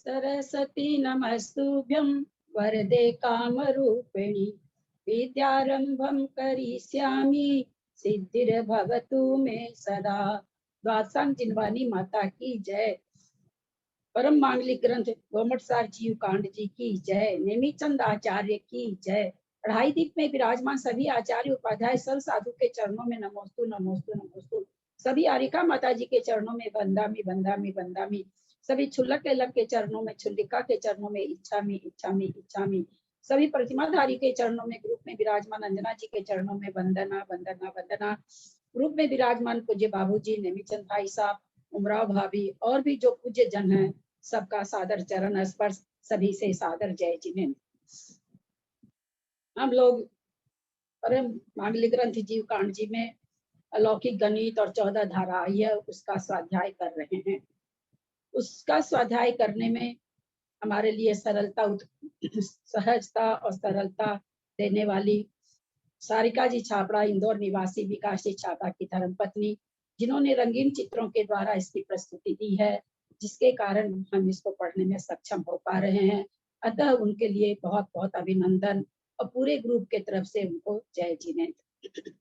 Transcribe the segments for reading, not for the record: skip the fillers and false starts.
सरस्वती नमस्तुभ्यं वरदे कामरूपिणि विद्यारंभं करिष्यामि सिद्धिर्भवतु मे सदा। द्वादशांग जिनवानी माता की जय। परम मांगलिक ग्रंथ गोमटसार जीव कांड जी की जय। नेमीचंद आचार्य की जय। अढ़ाई दीप में विराजमान सभी आचार्य उपाध्याय सब साधु के चरणों में नमोस्तु नमोस्तु नमोस्तु। सभी आरिका माता जी के चरणों में बंदामी बंदामी बंदामी। सभी छुल्लक के लग के चरणों में, छुल्लिका के चरणों में इच्छामी इच्छामी इच्छामी। सभी प्रतिमाधारी के चरणों में, ग्रुप में विराजमान अंजना जी के चरणों में वंदना वंदना वंदना। ग्रुप में विराजमान पूज्य बाबूजी, नेमीचंद भाई साहब, उमराव भाभी और भी जो पूज्य जन हैं, सबका सादर चरण स्पर्श, सभी से सादर जय जिनेन्द्र। हम लोग परम मांगलिक ग्रंथ जीव कांड जी में अलौकिक गणित और 14 धारा यह उसका स्वाध्याय कर रहे हैं। उसका स्वाध्याय करने में हमारे लिए सरलता, सहजता और सरलता देने वाली सारिका जी छापड़ा, इंदौर निवासी विकास जी छापड़ा की धर्मपत्नी, जिन्होंने रंगीन चित्रों के द्वारा इसकी प्रस्तुति दी है, जिसके कारण हम इसको पढ़ने में सक्षम हो पा रहे हैं। अतः उनके लिए बहुत बहुत अभिनंदन और पूरे ग्रुप के तरफ से उनको जय जिनेन्द्र।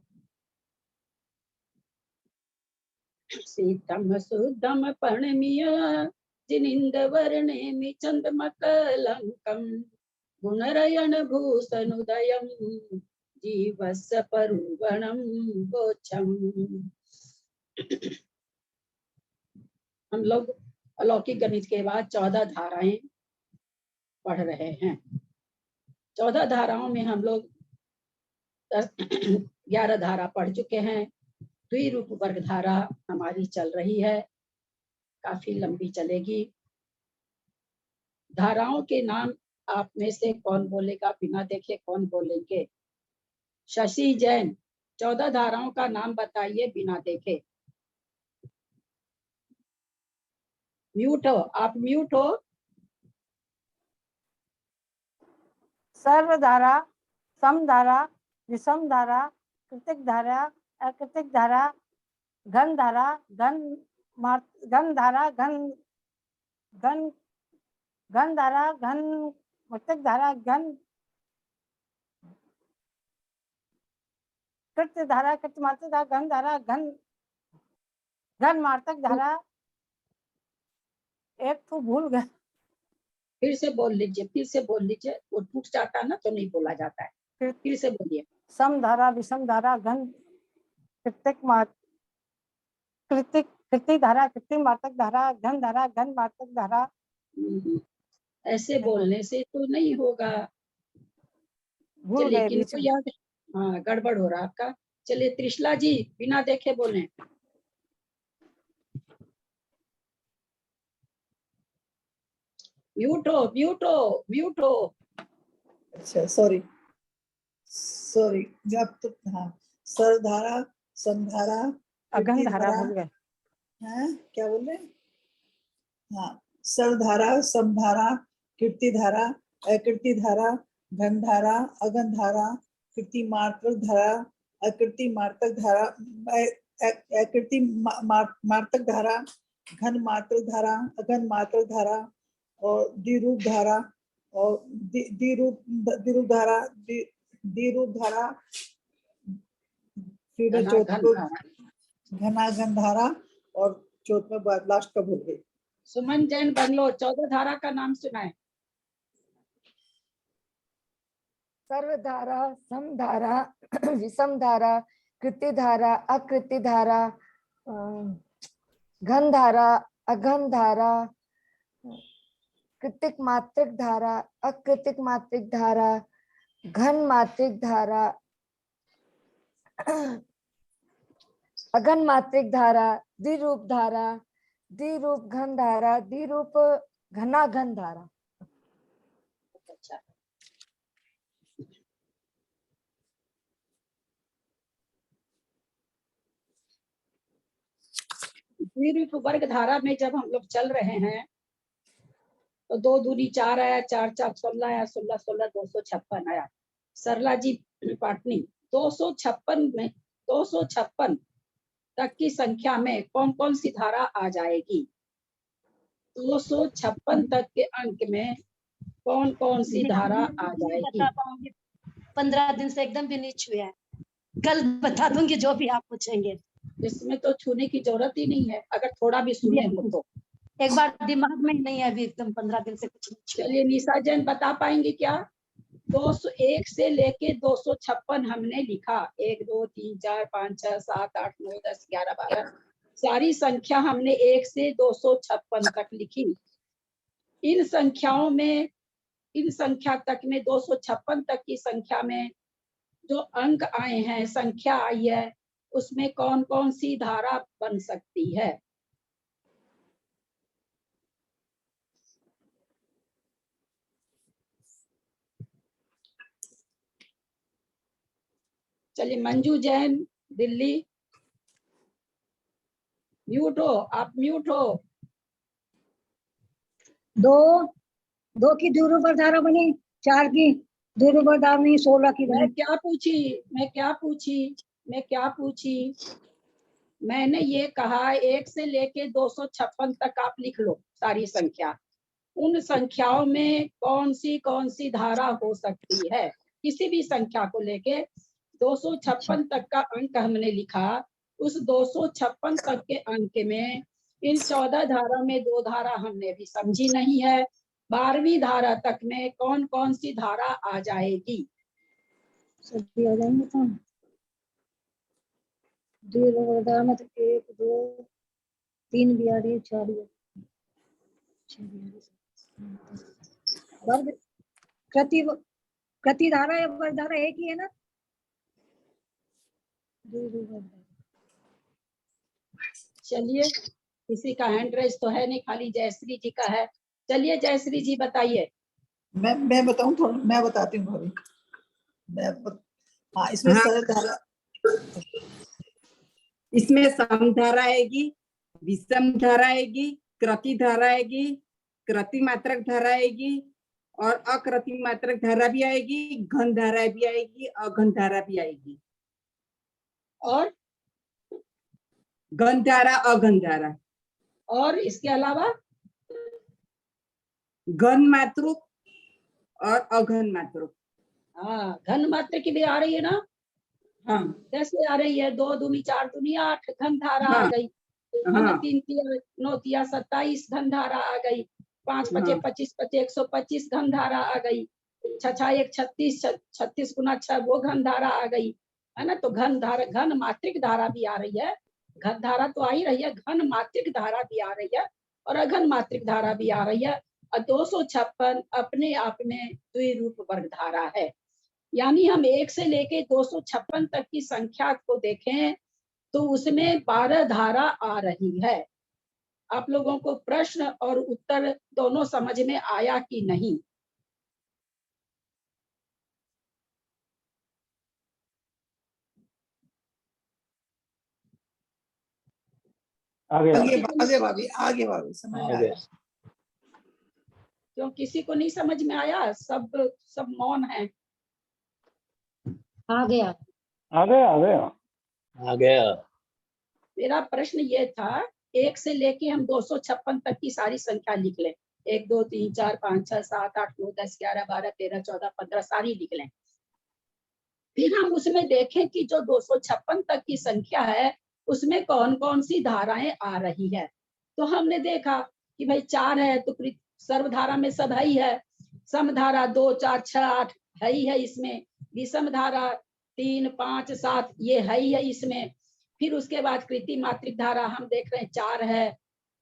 सीतम सुदम पर्णमीय जिनिंद वर्णे चंद्रमकलंकम गुणरयन भूषणुदयम जीवस परुवणम गोचम। हम लोग अलौकिक गणित के बाद 14 धाराएं पढ़ रहे हैं। 14 धाराओं में हम लोग 11 धारा पढ़ चुके हैं। द्विरूप वर्ग धारा हमारी चल रही है, काफी लंबी चलेगी। धाराओं के नाम आप में से कौन बोलेगा? बिना देखे कौन बोलेंगे? शशि जैन, 14 धाराओं का नाम बताइए बिना देखे। म्यूट हो, आप म्यूट हो। सर्वधारा, समधारा, विषम धारा, कृतिक धारा, अकृतिक धारा, घन धारा, घन धारा, घन धारा, घन मात्रक धारा, घन कृत्य धारा, कृत्य मात्रक धारा, घन धारा, घन मात्रक धारा। एक तो भूल गए, फिर से बोल लीजिए, फिर से बोल लीजिए। वो टूट जाता ना तो नहीं बोला जाता है। फिर से बोलिए। समधारा, विषम धारा, घन कृतिक धारा, कृत्रिम मात्रक धारा, घन धारा, घन मात्रक धारा। ऐसे बोलने से तो नहीं होगा। चलिए, किनको याद? हाँ, गड़बड़ हो रहा आपका। चलिए त्रिशला जी, बिना देखे बोले। म्यूट हो, म्यूट हो, म्यूट हो। अच्छा, सॉरी जब तो हाँ, सरधारा, समधारा, अगन धारा भूल गए हैं? क्या बोल रहे? हाँ, सरधारा, समधारा, कीर्ति धारा, अकृति धारा, घन धारा, अगन धारा, कृति मात्रक धारा, अकृति मात्रक धारा, अकृति मात्रक धारा, घन मात्रक धारा, अगन मात्रक धारा और द्विरूप धारा और द्विरूप धारा, फिर घनाघन धारा और चौथ में लास्ट का भूल गई। सुमन जैन बंगलोर, 14 धारा का नाम सुना है? सर्वधारा, समधारा, विषम धारा, कृति धारा, अकृति धारा, घन धारा, अघन धारा, कृतिक मात्रिक धारा, अकृतिक मात्रिक धारा, घन मात्रिक धारा, अघन मात्रिक धारा, द्विरूप धारा, द्विरूप घन धारा, द्विरूप घनाघन धारा। अच्छा, द्विरूप वर्ग धारा में जब हम लोग चल रहे हैं तो 2 दूनी 4 आया, 4 4 16 आया, 16 16 256 आया। सरला जी पाटनी, 256 में 256 तक की संख्या में कौन कौन सी धारा आ जाएगी? 256 तक के अंक में कौन कौन सी धारा आ जाएगी? बता पाऊंगी, 15 दिन से एकदम भी नहीं छुए हैं। कल बता दूंगी जो भी आप पूछेंगे। इसमें तो छूने की जरूरत ही नहीं है, अगर थोड़ा भी सुने हो तो। एक बार दिमाग में ही नहीं है अभी, एकदम 15 दिन से कुछ नहीं छुआ। चलिए निशा जैन बता पाएंगे क्या? 201 से लेके 256 हमने लिखा, 1 2 3 4 5 6 7 8 9 10 11 12 सारी संख्या हमने 1 से 256 तक लिखी। इन संख्याओं में, इन संख्या तक में 256 तक की संख्या में जो अंक आए हैं, संख्या आई है, उसमें कौन कौन सी धारा बन सकती है? चलिए मंजू जैन दिल्ली, म्यूट हो, आप म्यूट हो। 2 की द्विरूपक धारा बनी, 4 की द्विरूपक धारा बनी, 16 की मैं बनी। क्या पूछी? मैंने ये कहा 1 से लेके 256 तक आप लिख लो सारी संख्या। उन संख्याओं में कौन सी धारा हो सकती है? किसी भी संख्या को लेके 256 तक का अंक हमने लिखा, उस 256 तक के अंक में इन 14 धारा में 2 धारा हमने भी समझी नहीं है। 12वीं धारा तक में कौन कौन सी धारा आ जाएगी? सभी आ जाएंगे तो द्विरूपक धारा में तो 1 2 3 भी आ रही है, 4 भी आ रही है, 6 भी आ रही है। वर्ग कृति धारा या वर्ग धारा एक ही है ना? द्विरूपक धारा। चलिए, किसी का हैंड रेस तो है नहीं, खाली जयश्री जी का है। चलिए जयश्री जी बताइए। मैं बताऊं थोड़ा, मैं बताती हूँ भाभी। हाँ, इसमें सरल धारा, इसमें समधारा आएगी, विषम धारा आएगी, कृति धारा आएगी, कृति मात्रक धारा आएगी और अकृति मात्रक धारा भी आएगी, घन धारा भी आएगी, अघन धारा भी आएगी। और घन धारा, अघन धारा। और इसके अलावा घन मात्रक और अघन मात्रक। हाँ, घन मात्र की भी आ रही है ना? हाँ, कैसे आ रही है? 2 दूनी 4 दूनी 8 घन धारा आ हाँ, गई। हाँ। 3 तिया 9 तिया 27 घन धारा आ गई। 5 पचे 25 पचे 125 घन धारा आ गई। 6 6 1 36 36 गुना 6 वो घन धारा आ गई, है ना? तो घन धारा, घन मात्रिक धारा भी आ रही है। घन धारा तो आ ही रही है, घन मात्रिक धारा भी आ रही है और अघन मात्रिक धारा भी आ रही है। और 256 अपने आप में द्विरूप वर्ग धारा है। यानी हम 1 से लेके 256 तक की संख्या को देखें तो उसमें 12 धारा आ रही है। आप लोगों को प्रश्न और उत्तर दोनों समझ में आया कि नहीं? आगे भाभी, आगे भाभी, समझ में आया। क्यों किसी को नहीं समझ में आया? सब मौन है। आ गया। मेरा प्रश्न ये था, 1 से लेके हम 256 तक की सारी संख्या लिख लें। 1 2 3 4 5 6 7 8 9 10 11 12 13 14 15 सारी लिख लें। फिर हम उसमें देखें कि जो 256 तक की संख्या है उसमें कौन कौन सी धाराएं आ रही है। तो हमने देखा कि भाई 4 है तो सर्वधारा में सब है ही है। समधारा 2 4 6 8 है ही है इसमें। विषम धारा 3 5 7 ये है ही है इसमें। फिर उसके बाद कृति मात्रिक धारा हम देख रहे हैं 4 है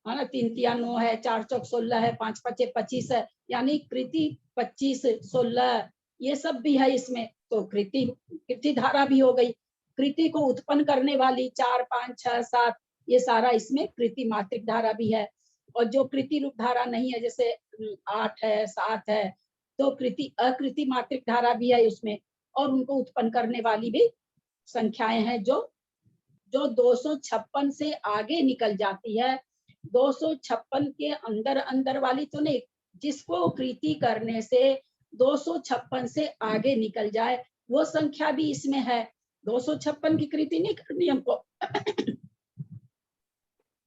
ना? 3 तिया 9 है, 4 चौक 16 है, 5 पचे 25 है, यानी कृति 25 16 ये सब भी है इसमें। तो कृति धारा भी हो गई। कृति को उत्पन्न करने वाली 4 5 6 7 ये सारा इसमें कृति मात्रिक धारा भी है। और जो कृति रूप धारा नहीं है, जैसे 8 है 7 है, तो कृति अकृति मात्रिक धारा भी है उसमें। और उनको उत्पन्न करने वाली भी संख्याएं हैं जो 256 से आगे निकल जाती है। 256 के अंदर वाली तो नहीं, जिसको कृति करने से 256 से आगे निकल जाए वो संख्या भी इसमें है। 256 की कृति नहीं करनी हमको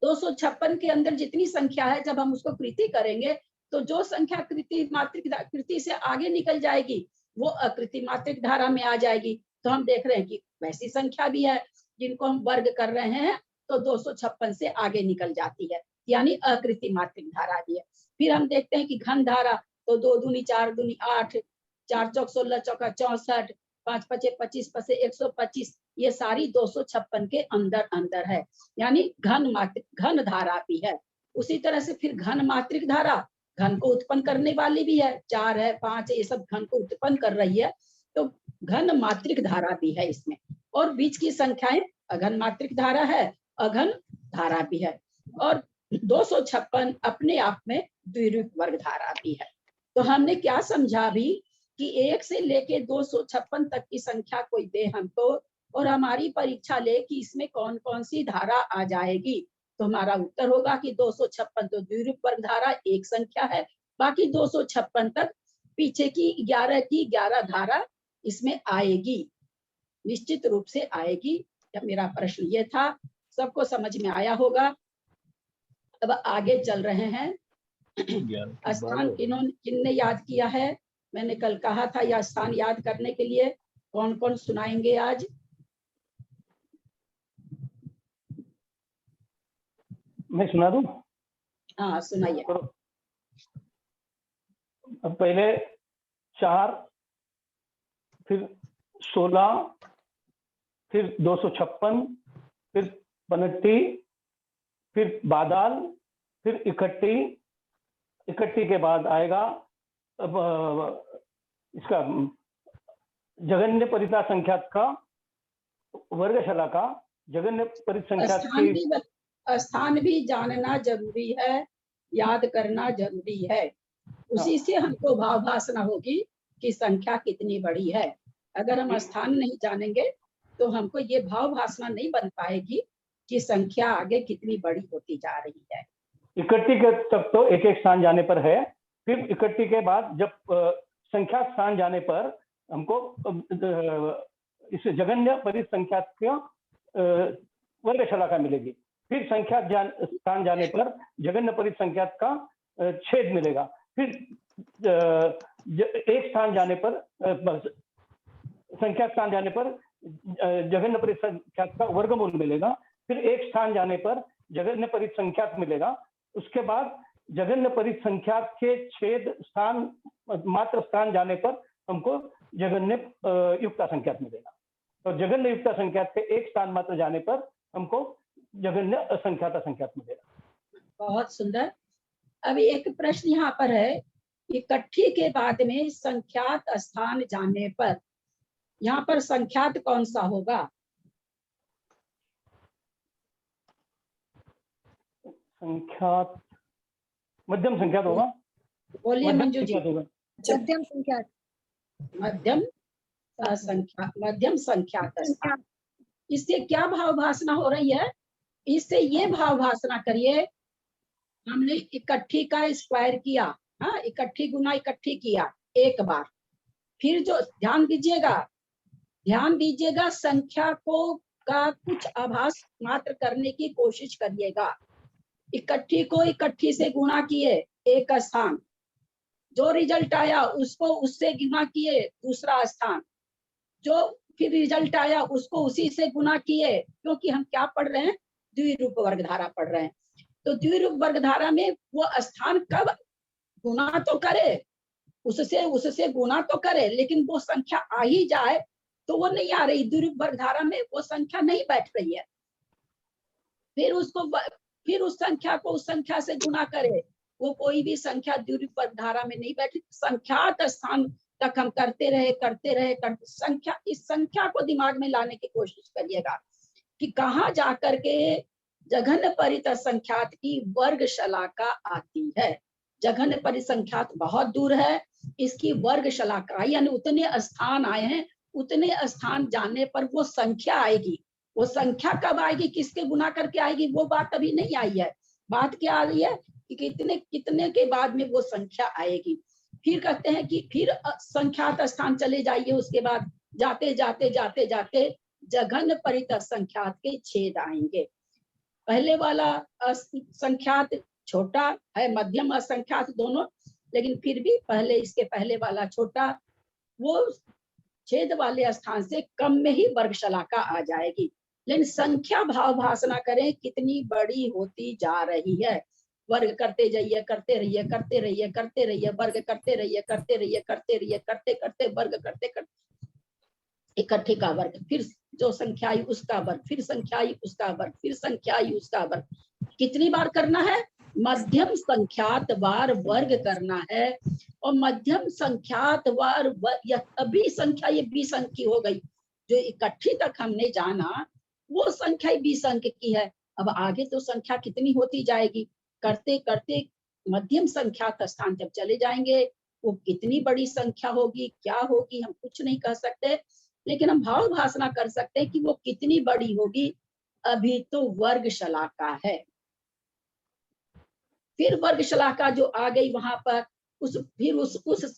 256 के अंदर जितनी संख्या है, जब हम उसको कृति करेंगे तो जो संख्या कृति मात्रिक कृति से आगे निकल जाएगी वो अकृति मात्रिक धारा में आ जाएगी। तो हम देख रहे हैं कि वैसी संख्या भी है जिनको हम वर्ग कर रहे हैं तो 256 से आगे निकल जाती है, यानी अकृति मात्रिक धारा भी है। फिर हम देखते हैं कि घन धारा, तो 2 दूनी 4 दूनी 8, 4 चौक 16 चौका 64, 5 पचे 25 पसे 125, ये सारी 256 के अंदर अंदर है, यानी घन धारा भी है। उसी तरह से फिर घन मात्रिक धारा घन को उत्पन्न करने वाली भी है, 4 है 5 है, ये सब घन को उत्पन्न कर रही है, तो घन मात्रिक धारा भी है इसमें। और बीच की संख्याएं अघन मात्रिक धारा है, अघन धारा भी है, और 256 अपने आप में द्विरूप वर्ग धारा भी है। तो हमने क्या समझा भी कि 1 से लेके 256 तक की संख्या कोई दे हमको और हमारी परीक्षा ले कि इसमें कौन कौन सी धारा आ जाएगी, तो हमारा उत्तर होगा कि 256 तो द्विरूप वर्ग धारा एक संख्या है, बाकी 256 तक पीछे की 11 धारा इसमें आएगी, निश्चित रूप से आएगी। मेरा प्रश्न ये था, सबको समझ में आया होगा। अब आगे चल रहे हैं। स्थान किन्ने याद किया है? मैंने कल कहा था यह स्थान याद करने के लिए कौन कौन सुनाएंगे आज? मैं सुना दूं? हाँ सुनाइए। अब पहले 4, फिर 16, फिर 256, फिर 29, फिर बादाल, फिर इकट्ठी के बाद आएगा अब इसका जगन्य परिता संख्यात का वर्गशाला का जगन्य परिसंख्यात की स्थान भी जानना जरूरी है, याद करना जरूरी है। उसी से हमको भाव भासना होगी कि संख्या कितनी बड़ी है। अगर हम स्थान नहीं जानेंगे तो हमको ये भाव भासना नहीं बन पाएगी कि संख्या आगे कितनी बड़ी होती जा रही है। इकट्ठी के तक तो एक एक स्थान जाने पर है, फिर इकट्ठी के बाद जब संख्या स्थान जाने पर हमको इस जगन्य परिसंख्यात का वर्गशाला का मिलेगी, फिर संख्या स्थान जाने पर जगन्य परिसंख्यात का छेद मिलेगा, फिर एक स्थान जाने पर संख्या स्थान जाने पर जगन्य परिसंख्यात का वर्गमूल मिलेगा, फिर एक स्थान जाने पर जगन्य परिसंख्यात मिलेगा, उसके बाद जगन्य परिसंख्यात के छेद स्थान मात्र स्थान जाने पर हमको जगन्य युक्ता संख्यात मिलेगा, और जगन्य युक्ता संख्यात के एक स्थान मात्र जाने पर हमको जगन्य असंख्याता संख्यात मिलेगा। बहुत सुंदर। अभी एक प्रश्न यहाँ पर है, इकट्ठी के बाद में संख्यात स्थान जाने पर यहाँ पर संख्यात कौन सा होगा? संख्यात मध्यम संख्यात होगा। बोलिए मंजू जी। मध्यम संख्या। मध्यम संख्यात स्थान। इससे क्या भाव भासना हो रही है? इससे ये भाव भासना करिए, हमने इकट्ठी का स्क्वायर किया, हाँ इकट्ठी गुना इकट्ठी किया एक बार, फिर जो ध्यान दीजिएगा संख्या को का कुछ आभास मात्र करने की कोशिश करिएगा। इकट्ठी को इकट्ठी से गुणा किए एक स्थान, जो रिजल्ट आया उसको उससे गुणा किए दूसरा स्थान, जो फिर रिजल्ट आया उसको उसी से गुणा किए, क्योंकि हम क्या पढ़ रहे हैं? द्विरूप वर्ग धारा पढ़ रहे हैं। तो द्विरूप वर्ग धारा में वो स्थान कब गुणा तो करे, उससे गुणा तो करे, लेकिन वो संख्या आ ही जाए तो वो नहीं आ रही, द्विरूप वर्ग धारा में वो संख्या नहीं बैठ रही है। फिर उस संख्या को उस संख्या से गुणा करे, वो कोई भी संख्या द्विरूप वर्ग धारा में नहीं बैठी। संख्यात स्थान तक हम करते रहे संख्या, इस संख्या को दिमाग में लाने की कोशिश करिएगा कि कहाँ जाकर के जघन्य परित संख्यात की वर्गशाला का आती है। जघन्य परिसंख्यात बहुत दूर है, इसकी वर्गशाला का यानी उतने स्थान आए हैं, उतने स्थान जाने पर वो संख्या आएगी। वो संख्या कब आएगी, किसके गुना करके आएगी, वो बात अभी नहीं आई है। बात क्या आ रही है कि कितने के बाद में वो संख्या आएगी। फिर कहते हैं कि फिर संख्यात स्थान चले जाइए, उसके बाद जाते जाते जघन्य परित संख्यात के छेद आएंगे। पहले वाला असंख्यात छोटा है, मध्यम असंख्यात दोनों, लेकिन फिर भी पहले इसके पहले वाला छोटा, वो छेद वाले स्थान से कम में ही वर्ग शलाका आ जाएगी। लेकिन संख्या भाव भाषणा करें कितनी बड़ी होती जा रही है, वर्ग करते जाइए, करते रहिए, करते रहिए, करते रहिए, वर्ग करते रहिए, करते रहिए, करते रहिए, करते करते वर्ग करते करते इकट्ठे का वर्ग, फिर जो संख्या आई उसका वर्ग, फिर संख्या आई उसका वर्ग, फिर संख्या आई उसका वर्ग। कितनी बार करना है? मध्यम संख्यात बार वर्ग करना है। और मध्यम संख्यात बार अभी संख्या ये 20 अंक की हो गई, जो इकट्ठी तक हमने जाना वो संख्या 20 अंक की है। अब आगे तो संख्या कितनी होती जाएगी, करते करते मध्यम संख्यात स्थान जब चले जाएंगे वो कितनी बड़ी संख्या होगी, क्या होगी हम कुछ नहीं कह सकते, लेकिन हम भाव भाषणा कर सकते हैं कि वो कितनी बड़ी होगी। अभी तो वर्ग शलाका है, फिर वर्ग शलाका जो आ गई वहां पर उस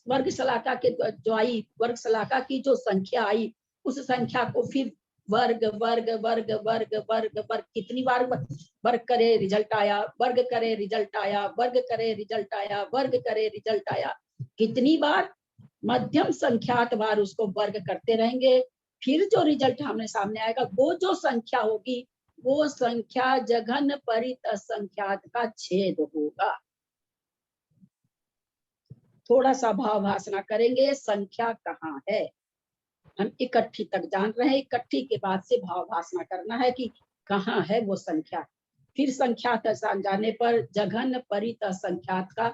वर्ग शलाका के जो आई, वर्ग शलाका की जो संख्या आई उस संख्या को फिर वर्ग वर्ग वर्ग वर्ग वर्ग वर्ग कितनी बार वर्ग करे रिजल्ट आया, वर्ग करे रिजल्ट आया, वर्ग करे रिजल्ट आया, वर्ग करे रिजल्ट आया, कितनी बार? मध्यम संख्यात बार उसको वर्ग करते रहेंगे। फिर जो रिजल्ट हमें सामने आएगा वो जो संख्या होगी वो संख्या जघन परित असंख्यात का छेद होगा। थोड़ा सा भाव भाषणा करेंगे, संख्या कहाँ है, हम इकट्ठी तक जान रहे हैं, इकट्ठी के बाद से भाव भाषणा करना है कि कहाँ है वो संख्या। फिर संख्या तक जाने पर जघन परित असंख्यात का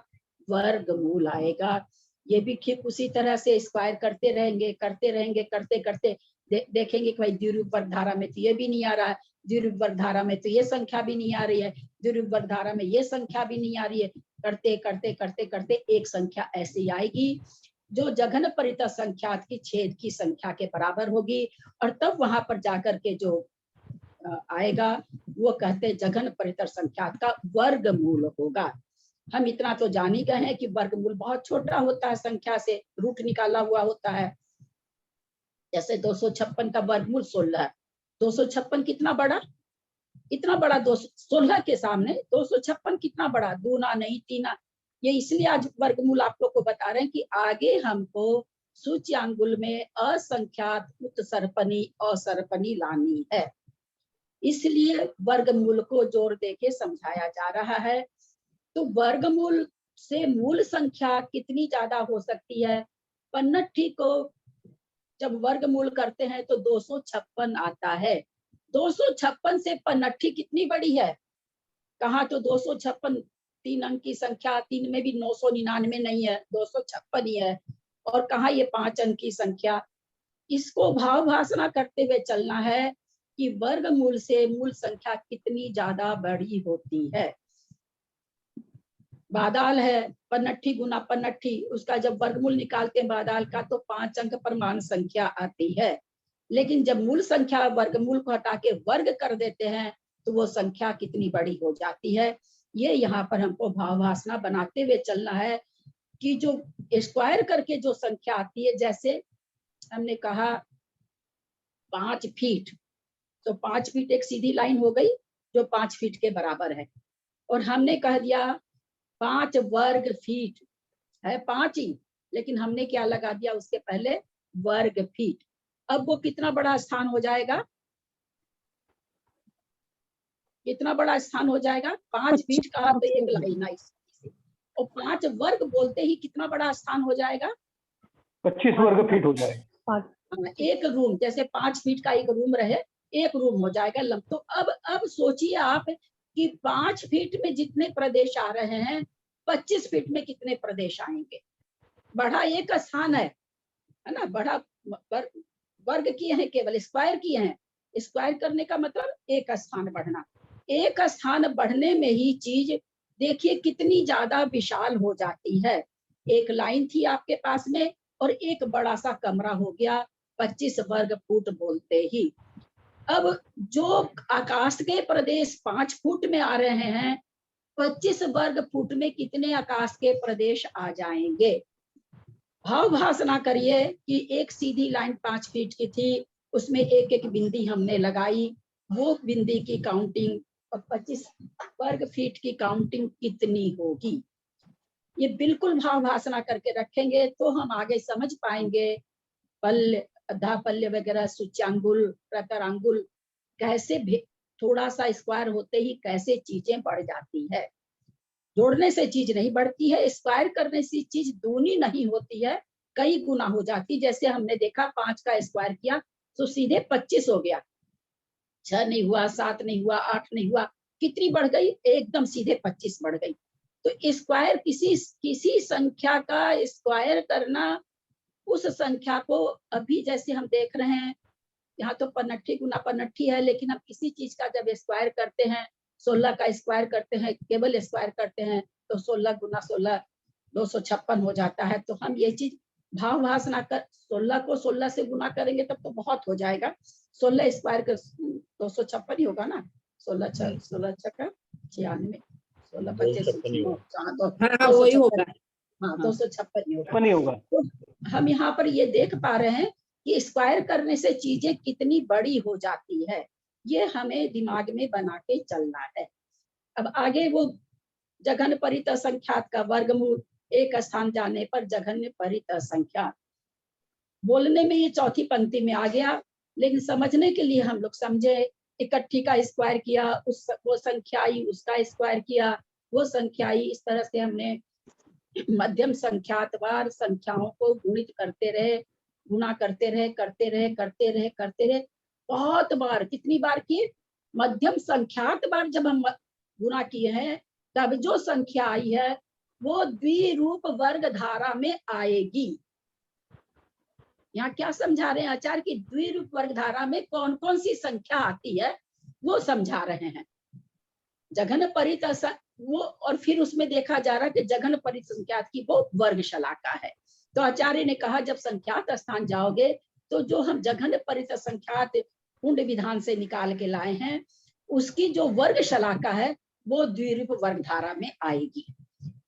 वर्गमूल आएगा। ये भी ठीक उसी तरह से स्क्वायर करते रहेंगे, करते रहेंगे, करते करते देखेंगे कि भाई द्विरूप वर्ग धारा में तो ये भी नहीं आ रहा है, द्विरूप वर्ग धारा में तो ये संख्या भी नहीं आ रही है, द्विरूप वर्ग धारा में ये संख्या भी नहीं आ रही है। करते करते करते करते एक संख्या ऐसी आएगी जो जघन परित संख्यात की छेद की संख्या के बराबर होगी, और तब वहां पर जाकर के जो आएगा वो कहते जघन परित संख्यात का वर्गमूल होगा। हम इतना तो जान ही गए हैं कि वर्गमूल बहुत छोटा होता है, संख्या से रूट निकाला हुआ होता है। जैसे 256 का वर्गमूल 16 है, 256 कितना बड़ा, इतना बड़ा, 16 के सामने 256 कितना बड़ा, दूना नहीं तीना। ये इसलिए आज वर्गमूल आप लोग को बता रहे हैं कि आगे हमको सूच्यांगुल में असंख्यात उत्सर्पणी असर्पणी लानी है, इसलिए वर्गमूल को जोर देके समझाया जा रहा है। तो वर्गमूल से मूल संख्या कितनी ज्यादा हो सकती है? पन्नठी को जब वर्गमूल करते हैं तो 256 आता है। 256 से पन्नठी कितनी बड़ी है? कहाँ तो 256 3 अंक की संख्या, 3 में भी 999 नहीं है, 256 ही है। और कहाँ ये 5 अंक की संख्या। इसको भाव भाषणा करते हुए चलना है कि वर्गमूल से मूल संख्या कितनी ज्यादा बड़ी होती है। बादाल है, पन्नठी गुना पन्नठी, उसका जब वर्गमूल निकालते हैं बादाल का तो 5 अंक पर मान संख्या आती है, लेकिन जब मूल संख्या वर्गमूल को हटा के वर्ग कर देते हैं तो वो संख्या कितनी बड़ी हो जाती है। ये यहाँ पर हमको भाव भाषणा बनाते हुए चलना है कि जो स्क्वायर करके जो संख्या आती है, जैसे हमने कहा 5 फीट, तो 5 फीट एक सीधी लाइन हो गई जो 5 फीट के बराबर है, और हमने कह दिया 5 वर्ग फीट है, 5 ही, लेकिन हमने क्या लगा दिया उसके पहले वर्ग फीट। अब वो कितना बड़ा स्थान हो जाएगा, कितना बड़ा स्थान हो जाएगा? 5 फीट का तो एक लाइन है, और 5 वर्ग बोलते ही कितना बड़ा स्थान हो जाएगा? 25 वर्ग फीट हो जाएगा। एक रूम, जैसे 5 फीट का एक रूम रहे, एक रूम हो जाएगा लंब। तो अब सोचिए आप कि 5 फीट में जितने प्रदेश आ रहे हैं 25 फीट में कितने प्रदेश आएंगे। बढ़ा एक स्थान है ना, बढ़ा वर्ग किए हैं, केवल स्क्वायर किए हैं, स्क्वायर करने का मतलब एक स्थान बढ़ना। एक स्थान बढ़ने में ही चीज देखिए कितनी ज्यादा विशाल हो जाती है। एक लाइन थी आपके पास में और एक बड़ा सा कमरा हो गया 25 वर्ग फुट बोलते ही। अब जो आकाश के प्रदेश 5 फुट में आ रहे हैं, 25 वर्ग फुट में कितने आकाश के प्रदेश आ जाएंगे? भाव भाषणा करिए कि एक सीधी लाइन 5 फीट की थी, उसमें एक एक बिंदी हमने लगाई, वो बिंदी की काउंटिंग और 25 वर्ग फीट की काउंटिंग कितनी होगी। ये बिल्कुल भाव भाषणा करके रखेंगे तो हम आगे समझ पाएंगे पल्य, अधा पल्य वगैरह, सूच्यांगुल, प्रतरांगुल कैसे भी थोड़ा सा स्क्वायर होते ही कैसे चीजें बढ़ जाती है। जोड़ने से चीज नहीं बढ़ती है, स्क्वायर करने से चीज दूनी नहीं होती है, कई गुना हो जाती। जैसे हमने देखा 5 का स्क्वायर किया तो सीधे 25 हो गया, 6 नहीं हुआ, 7 नहीं हुआ, 8 नहीं हुआ, कितनी बढ़ गई, एकदम सीधे 25 बढ़ गई। तो स्क्वायर किसी संख्या का स्क्वायर करना, उस संख्या को अभी जैसे हम देख रहे हैं यहाँ तो पनट्ठी गुना पनट्ठी है, लेकिन हम किसी चीज का जब स्क्वायर करते हैं, 16 का स्क्वायर करते हैं, केवल स्क्वायर करते हैं तो 16 गुना 16 256 हो जाता है। तो हम ये चीज भाव भाषणा कर 16 को 16 से गुना करेंगे तब तो बहुत हो जाएगा। 16 स्क्वायर कर 256 ही होगा ना, 16 6 16 6 96 16 25 हाँ वही होगा। हाँ 256 ही होगा। नहीं होगा। तो हम यहाँ पर ये देख पा रहे हैं कि स्क्वायर करने से चीजें कितनी बड़ी हो जाती है, ये हमें दिमाग में बना के चलना है। अब आगे वो जघन्य परित संख्यात का वर्गमूल, एक स्थान जाने पर जघन्य परित संख्या। बोलने में ये चौथी पंक्ति में आ गया, लेकिन समझने के लिए हम लोग समझे, इकट्ठी का स्क्वायर किया, वो संख्या आई, उसका स्क्वायर किया, वो संख्या आई। इस तरह से हमने मध्यम संख्यातवार संख्याओं को गुणित करते रहे, गुना करते रहे, बहुत बार। कितनी बार किए, मध्यम संख्यात बार जब हम गुना किए हैं तब जो संख्या आई है वो द्विरूप वर्ग धारा में आएगी। यहाँ क्या समझा रहे हैं आचार्य की, द्विरूप वर्ग धारा में कौन कौन सी संख्या आती है वो समझा रहे हैं। जघन्य परित वो, और फिर उसमें देखा जा रहा है कि जघन्य परित संख्यात की वो वर्ग शलाका है। तो आचार्य ने कहा जब संख्यात स्थान जाओगे तो जो हम जघन्य परित संख्यात कुंड विधान से निकाल के लाए हैं उसकी जो वर्ग शलाका है वो द्विरूप वर्ग धारा में आएगी।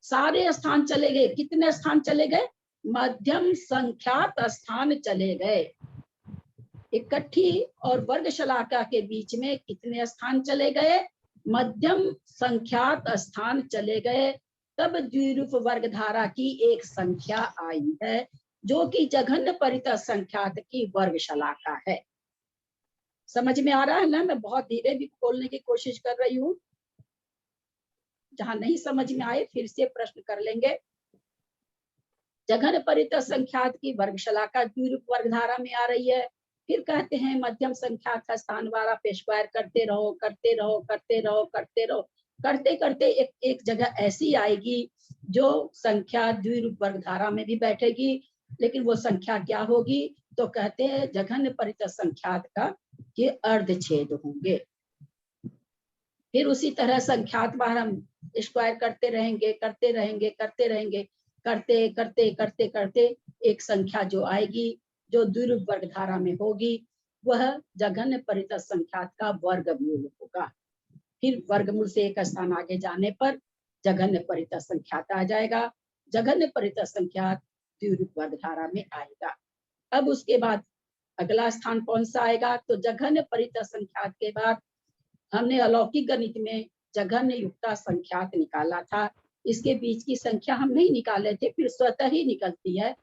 सारे स्थान चले गए, कितने स्थान चले गए, मध्यम संख्यात स्थान चले गए। इकट्ठी और वर्ग शलाका के बीच में कितने स्थान चले गए, मध्यम संख्यात स्थान चले गए। तब द्विरूप वर्ग धारा की एक संख्या आई है जो कि जघन्य परित संख्यात की वर्ग शलाका है। समझ में आ रहा है ना, मैं बहुत धीरे भी बोलने की कोशिश कर रही हूँ, जहां नहीं समझ में आए फिर से प्रश्न कर लेंगे। जघन्य परित संख्यात की वर्ग शलाका द्विरूप वर्ग धारा में आ रही है। फिर कहते हैं मध्यम संख्या का स्थान वाला पे स्क्वायर करते रहो, करते करते एक जगह ऐसी आएगी जो संख्या द्विरूप वर्ग धारा में भी बैठेगी, लेकिन वो संख्या क्या होगी, तो कहते हैं जघन्य परित संख्यात का ये अर्धछेद होंगे। फिर उसी तरह संख्यात बार हम स्क्वायर करते रहेंगे, करते एक संख्या जो आएगी जो द्विरूप वर्ग धारा में होगी वह जघन्य परित संख्यात का वर्गमूल होगा। फिर वर्गमूल से एक स्थान आगे जाने पर जघन्य परित संख्यात आ जाएगा। जघन्य परित संख्यात द्विरूप वर्ग धारा में आएगा। अब उसके बाद अगला स्थान कौन सा आएगा, तो जघन्य परित संख्यात के बाद हमने अलौकिक गणित में जघन्य युक्ता संख्यात निकाला था। इसके बीच की संख्या हम नहीं निकाले थे, फिर स्वतः ही निकलती है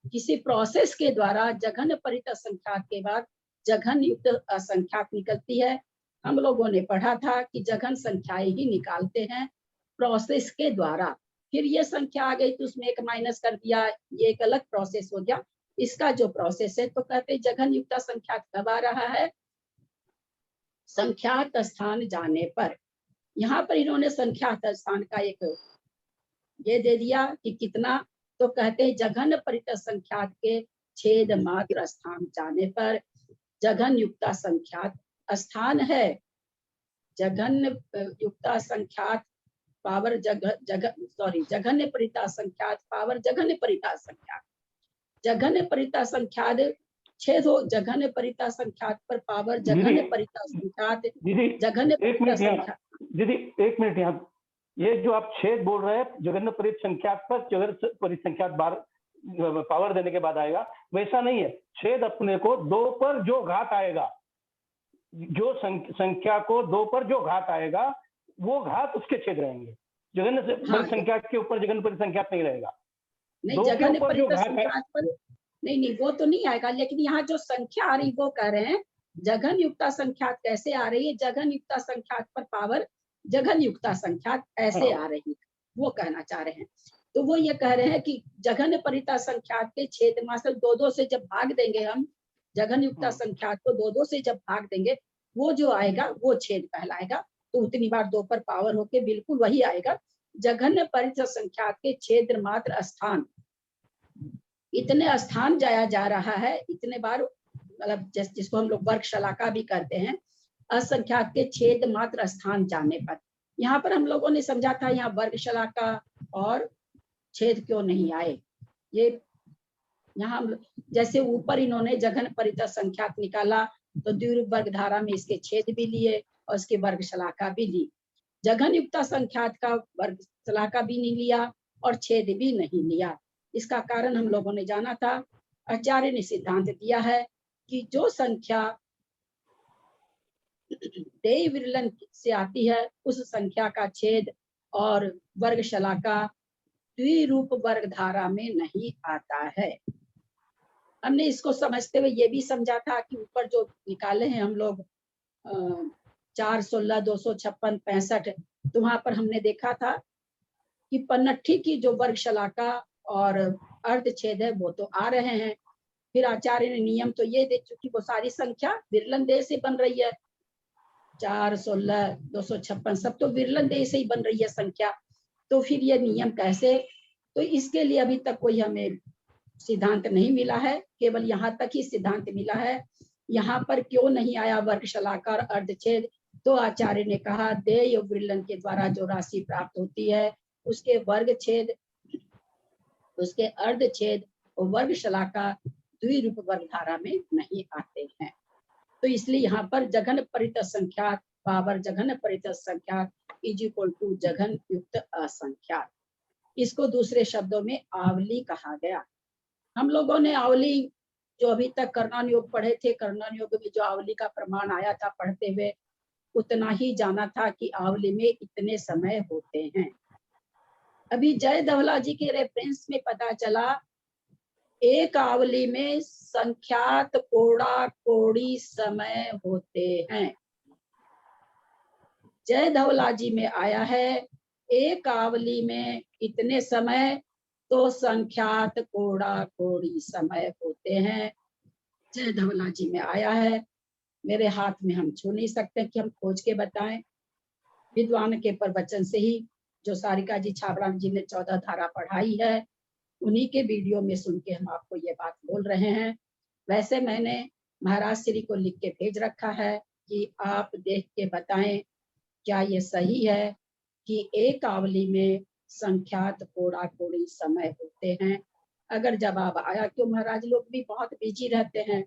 किसी प्रोसेस के द्वारा। जघन्य परित संख्यात के बाद जघन्य युक्त असंख्यात निकलती है। हम लोगों ने पढ़ा था कि जघन संख्याएं ही निकालते हैं प्रोसेस के द्वारा। फिर ये संख्या आ गई तो उसमें एक माइनस कर दिया, ये एक अलग प्रोसेस हो गया। इसका जो प्रोसेस है तो कहते जघन युक्त संख्यात कब आ रहा है, संख्यात स्थान जाने पर। यहाँ पर इन्होंने संख्यात स्थान का एक ये दे दिया कि कितना, तो कहते हैं जघन्य परित संख्यात के छेद मात्र स्थान जाने पर जघन युक्ता संख्यात स्थान है। जघन्य युक्ता संख्यात पावर जघन्य परिता संख्यात पावर जघन्य परिता संख्यात, जघन्य परिता संख्यात छेद हो जघन्य परिता संख्यात पर पावर जघन्य परिता संख्यात जघन्य परिता संख्यात। दीदी एक मिनट, यहाँ ये जो आप छेद बोल रहे हैं जघन्य परित संख्यात पर जघन्य परित संख्यात बार पावर देने के बाद आएगा, वैसा नहीं है। छेद अपने को 2 पर जो घात आएगा जो संख्या को 2 पर जो घात आएगा वो घात उसके छेद रहेंगे। जघन्य परिसंख्यात के ऊपर जघन्य परिसंख्यात नहीं रहेगा। नहीं, 2 के जघन्य ऊपर जो घात है, परिसंख्यात पर नहीं वो तो नहीं आएगा, लेकिन यहाँ जो संख्या आ रही वो कह रहे हैं जघन युक्ता संख्यात कैसे आ रही है, जघन युक्ता संख्यात पर पावर जघन युक्ता संख्यात ऐसे आ रही है, वो कहना चाह रहे हैं। तो वो ये कह रहे हैं कि जघन परिता संख्यात के छेद मात्र 2-2 से जब भाग देंगे हम, जघन युक्ता संख्यात को 2-2 से जब भाग देंगे, वो जो आएगा वो छेद कहलाएगा। तो उतनी बार 2 पर पावर होके बिल्कुल वही आएगा। जघन्य परिता संख्यात के छेद मात्र स्थान, इतने स्थान जाया जा रहा है, इतने बार, मतलब जिसको हम लोग वर्ग शलाका भी करते हैं, असंख्यात के छेद मात्र स्थान जाने पर। यहाँ पर हम लोगों ने समझा था यहाँ वर्ग शलाका और छेद क्यों नहीं आए। ये यहाँ जैसे ऊपर इन्होंने जघन परिता संख्यात निकाला तो द्विरूप वर्ग धारा में इसके छेद भी लिए और इसके वर्ग शलाका भी ली। जघन युक्ता संख्यात का वर्ग शलाका भी नहीं लिया और छेद भी नहीं लिया। इसका कारण हम लोगों ने जाना था, आचार्य ने सिद्धांत दिया है कि जो संख्या देय विरलन से आती है उस संख्या का छेद और वर्ग शलाका द्विरूप वर्ग धारा में नहीं आता है। हमने इसको समझते हुए ये भी समझा था कि ऊपर जो निकाले हैं हम लोग 4, 16, 256, 65, तो वहां पर हमने देखा था कि पन्नठी की जो वर्ग शलाका और अर्ध छेद है वो तो आ रहे हैं। फिर आचार्य ने नियम तो ये दे चुकी वो सारी संख्या विरलन देय से बन रही है, 4, 16, 256 सब तो विरलन देय से ही बन रही है संख्या। तो फिर ये नियम कैसे, तो इसके लिए अभी तक कोई हमें सिद्धांत नहीं मिला है, केवल यहाँ तक ही सिद्धांत मिला है। यहाँ पर क्यों नहीं आया वर्ग शलाका और अर्धछेद, तो आचार्य ने कहा देय और विरलन के द्वारा जो राशि प्राप्त होती है उसके वर्ग छेद, उसके अर्धछेद और वर्ग शलाका द्विरूप वर्ग धारा में नहीं आते हैं। तो इसलिए यहाँ पर जघन परित संख्यात पावर जघन परित संख्यात इज इक्वल टू जघन युक्त असंख्यात। इसको दूसरे शब्दों में आवली कहा गया। हम लोगों ने आवली जो अभी तक कर्णन योग पढ़े थे, कर्णन योग में जो आवली का प्रमाण आया था पढ़ते हुए, उतना ही जाना था कि आवली में इतने समय होते हैं। अभी जय धवला जी के रेफरेंस में पता चला एक आवली में संख्यात कोड़ा कोड़ी समय होते हैं। जय धवला जी में आया है एक आवली में इतने समय, तो संख्यात कोड़ा कोड़ी समय होते हैं। जय धवला जी में आया है, मेरे हाथ में हम छू नहीं सकते कि हम खोज के बताएं। विद्वान के प्रवचन से ही जो सारिका जी छाबड़ा जी ने 14 धारा पढ़ाई है, उन्हीं के वीडियो में सुन के हम आपको ये बात बोल रहे हैं। वैसे मैंने महाराज श्री को लिख के भेज रखा है कि आप देख के बताएं क्या ये सही है कि एक आवली में संख्यात कोड़ा कोड़ी समय होते हैं। अगर जवाब आया, क्यों महाराज लोग भी बहुत बिजी रहते हैं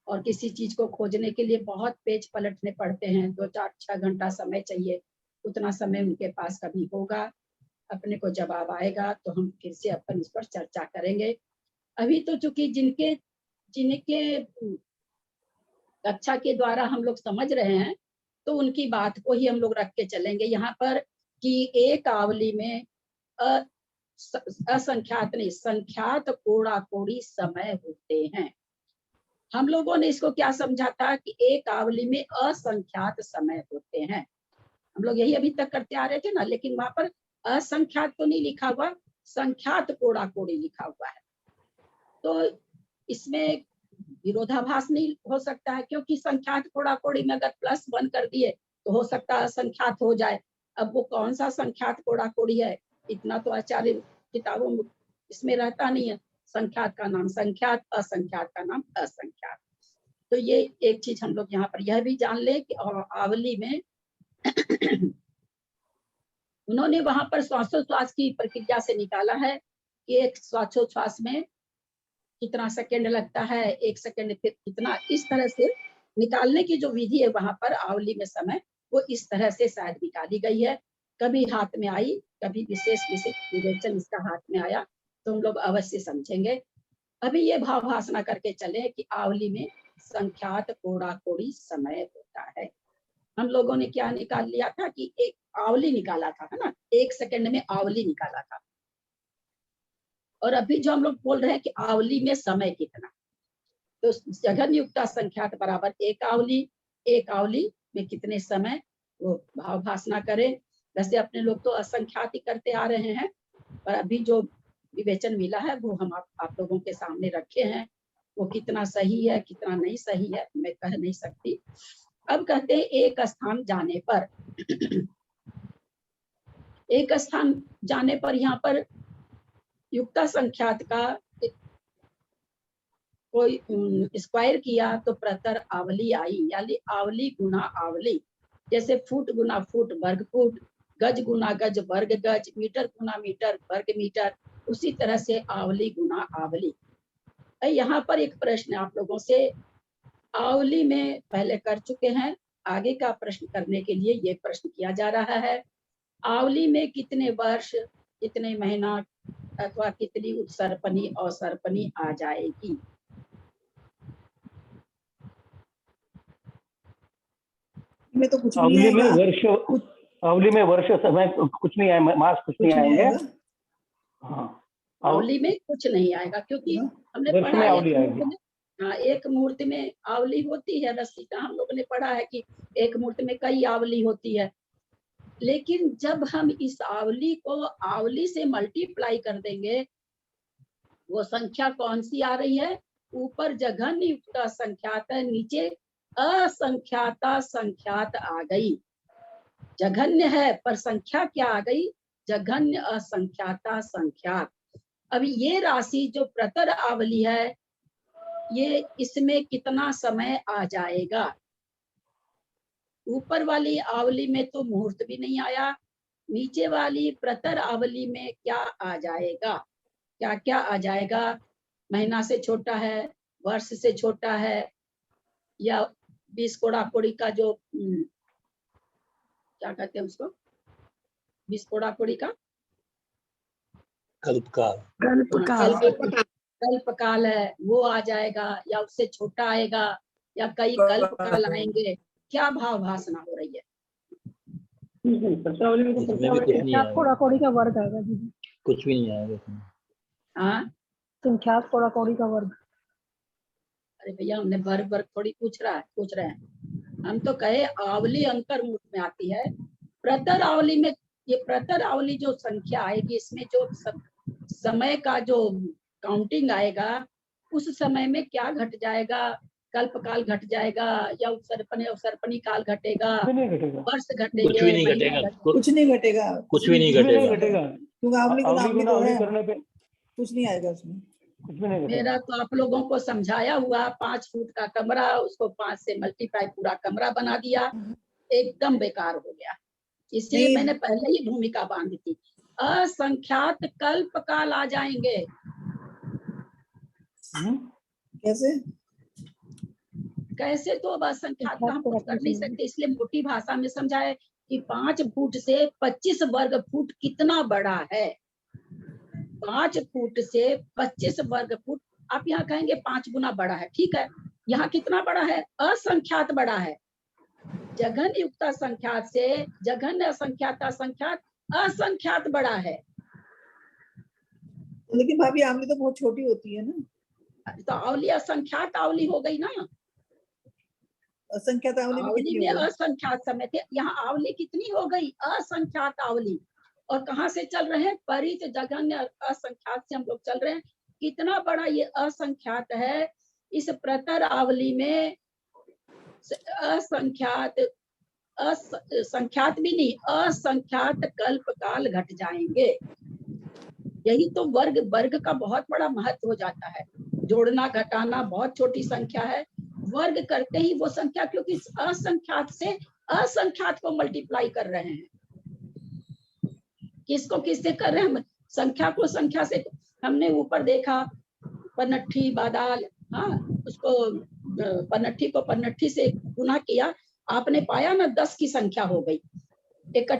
और किसी चीज को खोजने के लिए बहुत पेज पलटने पड़ते हैं, 2, 4, 6 घंटा समय चाहिए, उतना समय उनके पास कभी होगा। अपने को जवाब आएगा तो हम फिर से अपन इस पर चर्चा करेंगे। अभी तो चूंकि जिनके कक्षा के द्वारा हम लोग समझ रहे हैं तो उनकी बात को ही हम लोग रख के चलेंगे यहाँ पर कि एक आवली में असंख्यात नहीं संख्यात कोड़ा कोड़ी समय होते हैं। हम लोगों ने इसको क्या समझा था कि एक आवली में असंख्यात समय होते हैं। हम लोग यही अभी तक करते आ रहे थे ना, लेकिन वहां पर असंख्यात तो नहीं लिखा हुआ, संख्यात कोड़ा कोड़ी लिखा हुआ है। तो इसमें विरोधाभास नहीं हो सकता है, क्योंकि संख्यात कोड़ा कोड़ी में अगर +1 कर दिए तो हो सकता है असंख्यात हो जाए। अब वो कौन सा संख्यात कोड़ा कोड़ी है, इतना तो आचार्य किताबों में इसमें रहता नहीं है। संख्यात का नाम संख्यात, असंख्यात का नाम असंख्यात। तो ये एक चीज हम लोग यहाँ पर यह भी जान ले कि आवली में उन्होंने वहां पर श्वासोच्छ्वास की प्रक्रिया से निकाला है कि एक श्वासोच्छ्वास में कितना सेकंड लगता है, 1 सेकंड फिर कितना, इस तरह से निकालने की जो विधि है वहां पर आवली में समय, वो इस तरह से शायद निकाली गई है। कभी हाथ में आई, कभी विशेष विवेचन इसका हाथ में आया, तो हम लोग अवश्य समझेंगे। अभी ये भाव भाषणा करके चले कि आवली में संख्यात कोड़ा कोड़ी समय होता है। हम लोगों ने क्या निकाल लिया था कि एक आवली निकाला था, है ना, 1 सेकंड में आवली निकाला था। और अभी जो हम लोग बोल रहे हैं कि आवली में समय कितना, तो जघन्य युक्ता संख्यात बराबर एक आवली में कितने समय, वो भाव भाषणा करें। वैसे अपने लोग तो असंख्यात ही करते आ रहे हैं, पर अभी जो विवेचन मिला है वो हम आप लोगों के सामने रखे हैं। वो कितना सही है कितना नहीं सही है मैं कह नहीं सकती। अब कहते हैं एक स्थान जाने पर एक स्थान जाने पर यहाँ पर युक्ता संख्यात का कोई स्क्वायर किया तो प्रतर आवली आई, यानी आवली गुना आवली। जैसे फुट गुना फुट वर्ग फुट, गज गुना गज वर्ग गज, मीटर गुना मीटर वर्ग मीटर, उसी तरह से आवली गुना आवली। यहाँ पर एक प्रश्न आप लोगों से, आवली में पहले कर चुके हैं, आगे का प्रश्न करने के लिए ये प्रश्न किया जा रहा है। आवली में कितने वर्ष, कितने महीना अथवा कितनी उत्सर्पणी अवसर्पणी आ जाएगी। में तो कुछ नहीं आवली में आएगा। वर्ष, आवली में वर्ष समय कुछ नहीं आए, मास कुछ नहीं आएंगे। हाँ, आवली में कुछ नहीं आएगा क्योंकि हमने वर्ष पढ़ा में है आवली आएगी। हाँ, एक मुहूर्त में आवली होती है रस्सी का, हम लोगों ने पढ़ा है कि एक मुहूर्त में कई आवली होती है। लेकिन जब हम इस आवली को आवली से मल्टीप्लाई कर देंगे, वो संख्या कौन सी आ रही है, ऊपर जघन्य युक्ता संख्यात है, नीचे असंख्याता संख्यात आ गई। जघन्य है पर संख्या क्या आ गई, जघन्य असंख्याता संख्यात। अभी ये राशि जो प्रतर आवली है, ये इसमें कितना समय आ जाएगा। ऊपर वाली आवली में तो मुहूर्त भी नहीं आया, नीचे वाली प्रतर आवली में क्या आ जाएगा, क्या क्या आ जाएगा। महीना से छोटा है, वर्ष से छोटा है, या 20 कोड़ा कोड़ी का जो क्या कहते हैं उसको, 20 कोड़ा कोड़ी का कल्पकाल है, वो आ जाएगा, या उससे छोटा आएगा, या कई कल्पकाल आएंगे। क्या भाव भाषणा हो रही है। कोड़ा कोड़ी का वर्ग आएगा दीदी, कुछ भी नहीं आएगा। हाँ, संख्यात कोड़ा कोड़ी का वर्ग। अरे भैया हमने वर्ग थोड़ी पूछ रहे हैं। हम तो कहे आवली अंतर मुठ में आती है। प्रतर आवली में, ये प्रतर आवली जो संख्या आएगी, इसमें जो समय का जो काउंटिंग आएगा, उस समय में क्या घट जाएगा, कल्पकाल घट जाएगा, या उत्सर्पणी काल घटेगा, वर्ष घटेंगे, कुछ भी नहीं घटेगा, कुछ नहीं घटेगा, कुछ भी नहीं घटेगा। क्योंकि आवली को आवली तो है, करने पे कुछ नहीं आएगा उसमें। कुछ भी नहीं घटेगा। मेरा तो आप लोगों को समझाया हुआ, 5 फुट का कमरा, उसको 5 से मल्टीप्लाई पूरा कमरा बना दिया, एकदम बेकार हो गया। इसलिए मैंने पहले ही भूमिका बांधी थी। असंख्यात कल्पकाल आ जाएंगे। कैसे तो अब असंख्यात का हम कुछ कर नहीं सकते, इसलिए मोटी भाषा में समझाए कि 5 फुट से 25 वर्ग फुट कितना बड़ा है। 5 फुट से 25 वर्ग फुट, आप यहाँ कहेंगे 5 गुना बड़ा है, ठीक है, यहाँ कितना बड़ा है, असंख्यात बड़ा है। जघन्य युक्ता संख्यात से जघन्य असंख्याता संख्यात असंख्यात बड़ा है। लेकिन भाभी आवली तो बहुत छोटी होती है ना, तो आवली असंख्यात आवली हो गई ना। असंख्यात आवली में असंख्यात समय थे, यहाँ आवली कितनी हो गई, असंख्यात आवली। और कहाँ से चल रहे हैं, परित जघन्य असंख्यात से हम लोग चल रहे हैं। कितना बड़ा ये असंख्यात है, इस प्रतर आवली में असंख्यात संख्यात भी नहीं, असंख्यात कल्पकाल घट जाएंगे। यही तो वर्ग का बहुत बड़ा महत्व हो जाता है। जोड़ना घटाना बहुत छोटी संख्या है, वर्ग करते ही वो संख्या, क्योंकि असंख्यात से असंख्यात को मल्टीप्लाई कर रहे हैं। किसको किससे कर रहे हैं हम, संख्या को संख्या से। हमने ऊपर देखा पनट्ठी बादाल, हाँ, उसको पनट्ठी को पनट्ठी से गुना किया, आपने पाया ना 10 की संख्या हो गई। एक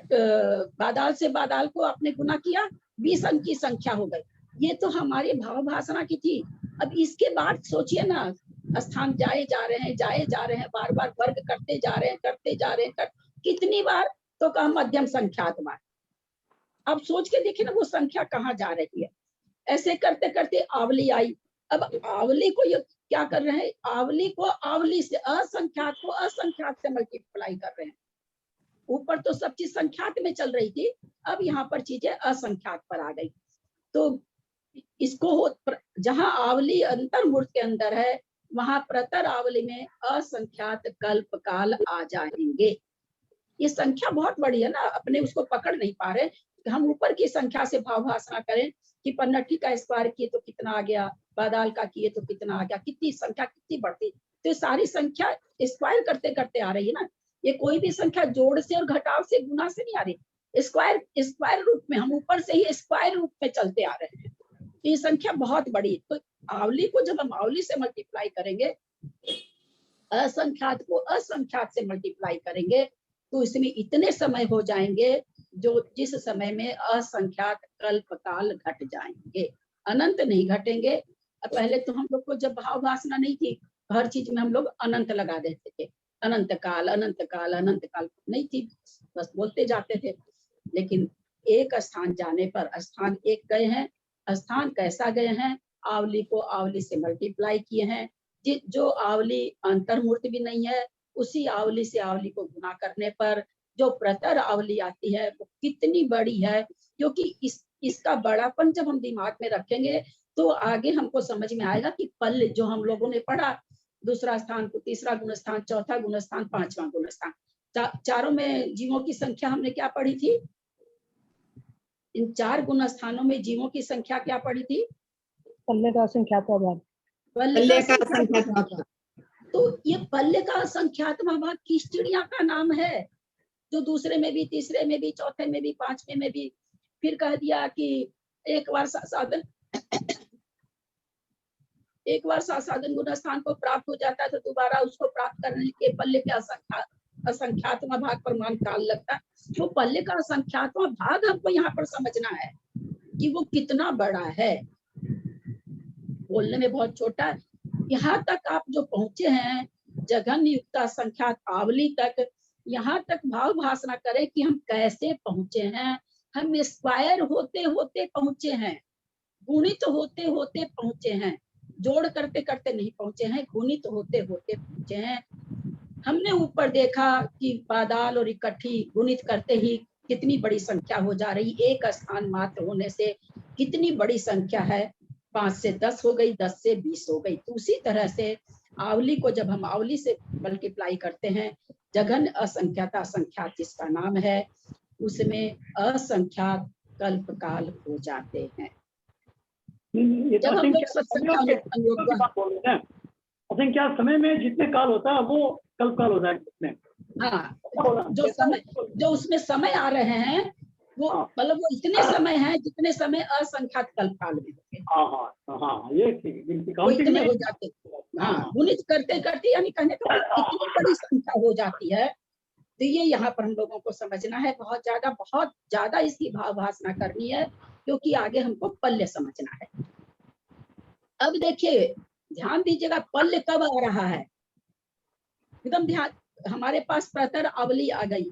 बादाल से बादाल को आपने गुना किया, 20 अंक की संख्या हो गई। ये तो हमारी भाव भाषणा की थी। अब इसके बाद सोचिए ना, स्थान जाए जा रहे हैं, बार बार वर्ग करते जा रहे हैं, कितनी बार? तो कहा मध्यम संख्यात बार। अब सोच के देखिए ना वो संख्या कहाँ जा रही है। ऐसे करते करते आवली आई। अब आवली को ये क्या कर रहे हैं, आवली को आवली से, असंख्यात को असंख्यात से मल्टीप्लाई कर रहे हैं। ऊपर तो सब चीज संख्यात में चल रही थी, अब यहाँ पर चीजें असंख्यात पर आ गई। तो इसको जहां आवली अंतर्मूर्त के अंदर है, वहां प्रतर आवली में असंख्यात कल्प काल आ जाएंगे। ये संख्या बहुत बड़ी है ना, अपने उसको पकड़ नहीं पा रहे। हम ऊपर की संख्या से भावभाषा करें कि पन्नठी का स्क्वायर किए तो कितना आ गया, बादाल का किए तो कितना आ गया, कितनी संख्या कितनी बढ़ती। तो सारी संख्या स्क्वायर करते करते आ रही है ना। ये कोई भी संख्या जोड़ से और घटाव से गुना से नहीं आ रही, स्क्वायर रूप में, हम ऊपर से ही स्क्वायर रूप में चलते आ रहे हैं। ये संख्या बहुत बड़ी। तो आवली को जब हम आवली से मल्टीप्लाई करेंगे, असंख्यात को असंख्यात से मल्टीप्लाई करेंगे, तो इसमें इतने समय हो जाएंगे जो जिस समय में असंख्यात कल्प काल घट जाएंगे, अनंत नहीं घटेंगे। पहले तो हम लोग को जब भाव वासना नहीं थी, हर चीज में हम लोग अनंत लगा देते थे, अनंत काल अनंत काल अनंत काल नहीं थी, बस बोलते जाते थे। लेकिन एक स्थान जाने पर, स्थान एक गए हैं, स्थान कैसा गए हैं, आवली को आवली से मल्टीप्लाई किए हैं। जो आवली अंतर्मूर्त भी नहीं है, उसी आवली से आवली को गुना करने पर जो प्रतर आवली आती है वो कितनी बड़ी है। क्योंकि इसका बड़ापन जब हम दिमाग में रखेंगे तो आगे हमको समझ में आएगा कि पल्ले जो हम लोगों ने पढ़ा, दूसरा स्थान को तीसरा गुण स्थान, चौथा गुण स्थान, पांचवा गुण स्थान, चारों में जीवों की संख्या हमने क्या पढ़ी थी? इन 4 गुण स्थानों में जीवों की संख्या क्या पढ़ी थी? पल्ले का असंख्यात्वा भाग। पल्ले का असंख्यात्वा भाग। तो ये पल्ले का असंख्यात्वा भाग किस चिड़िया का नाम है जो दूसरे में भी, तीसरे में भी, चौथे में भी, पांचवे में भी? फिर कह दिया कि एक बार साधन गुण स्थान को प्राप्त हो जाता है तो दोबारा उसको प्राप्त करने के पल्ले के असंख्यात्मा भाग पर मान काल लगता है। तो पल्ले का असंख्यात्मा भाग हमको यहाँ पर समझना है कि वो कितना बड़ा है। बोलने में बहुत छोटा है। यहाँ तक आप जो पहुंचे हैं जघन्य युक्त असंख्यात आवली तक, यहाँ तक भाव भाषण करें कि हम कैसे पहुंचे हैं। हम स्क्वायर होते होते पहुंचे हैं, गुणित होते होते पहुंचे हैं, जोड़ करते करते नहीं पहुंचे हैं, गुणित होते होते पहुंचे हैं। हमने ऊपर देखा कि बादाल और इकट्ठी गुणित करते ही कितनी बड़ी संख्या हो जा रही, एक स्थान मात्र होने से कितनी बड़ी संख्या है, 5 से 10 हो गई, 10 से 20 हो गई। तो उसी तरह से आवली को जब हम आवली से मल्टीप्लाई करते हैं, जघन असंख्यात असंख्यात जिसका नाम है, उसमें असंख्यात कल्प काल हो जाते हैं। जब हम लोग असंख्यात समय में जितने काल होता है वो कल्प काल होता है उसमें। हाँ, जो उसमें समय आ रहे हैं वो मतलब वो इतने समय हैं जितने समय असंख्यात कल्प काल में होंगे। हाँ, ये वो इतने हो जाते। हाँ, गुणित करते करते यानी कहने का इतनी बड़ी संख्या हो जाती है। तो ये यहाँ पर हम लोगों को समझना है, बहुत ज्यादा इसकी भाव भाषा करनी है, क्योंकि आगे हमको पल्ले समझना है। अब देखिए, ध्यान दीजिएगा, पल्ले कब आ रहा है, एकदम ध्यान। हमारे पास प्रतर आवली आ गई,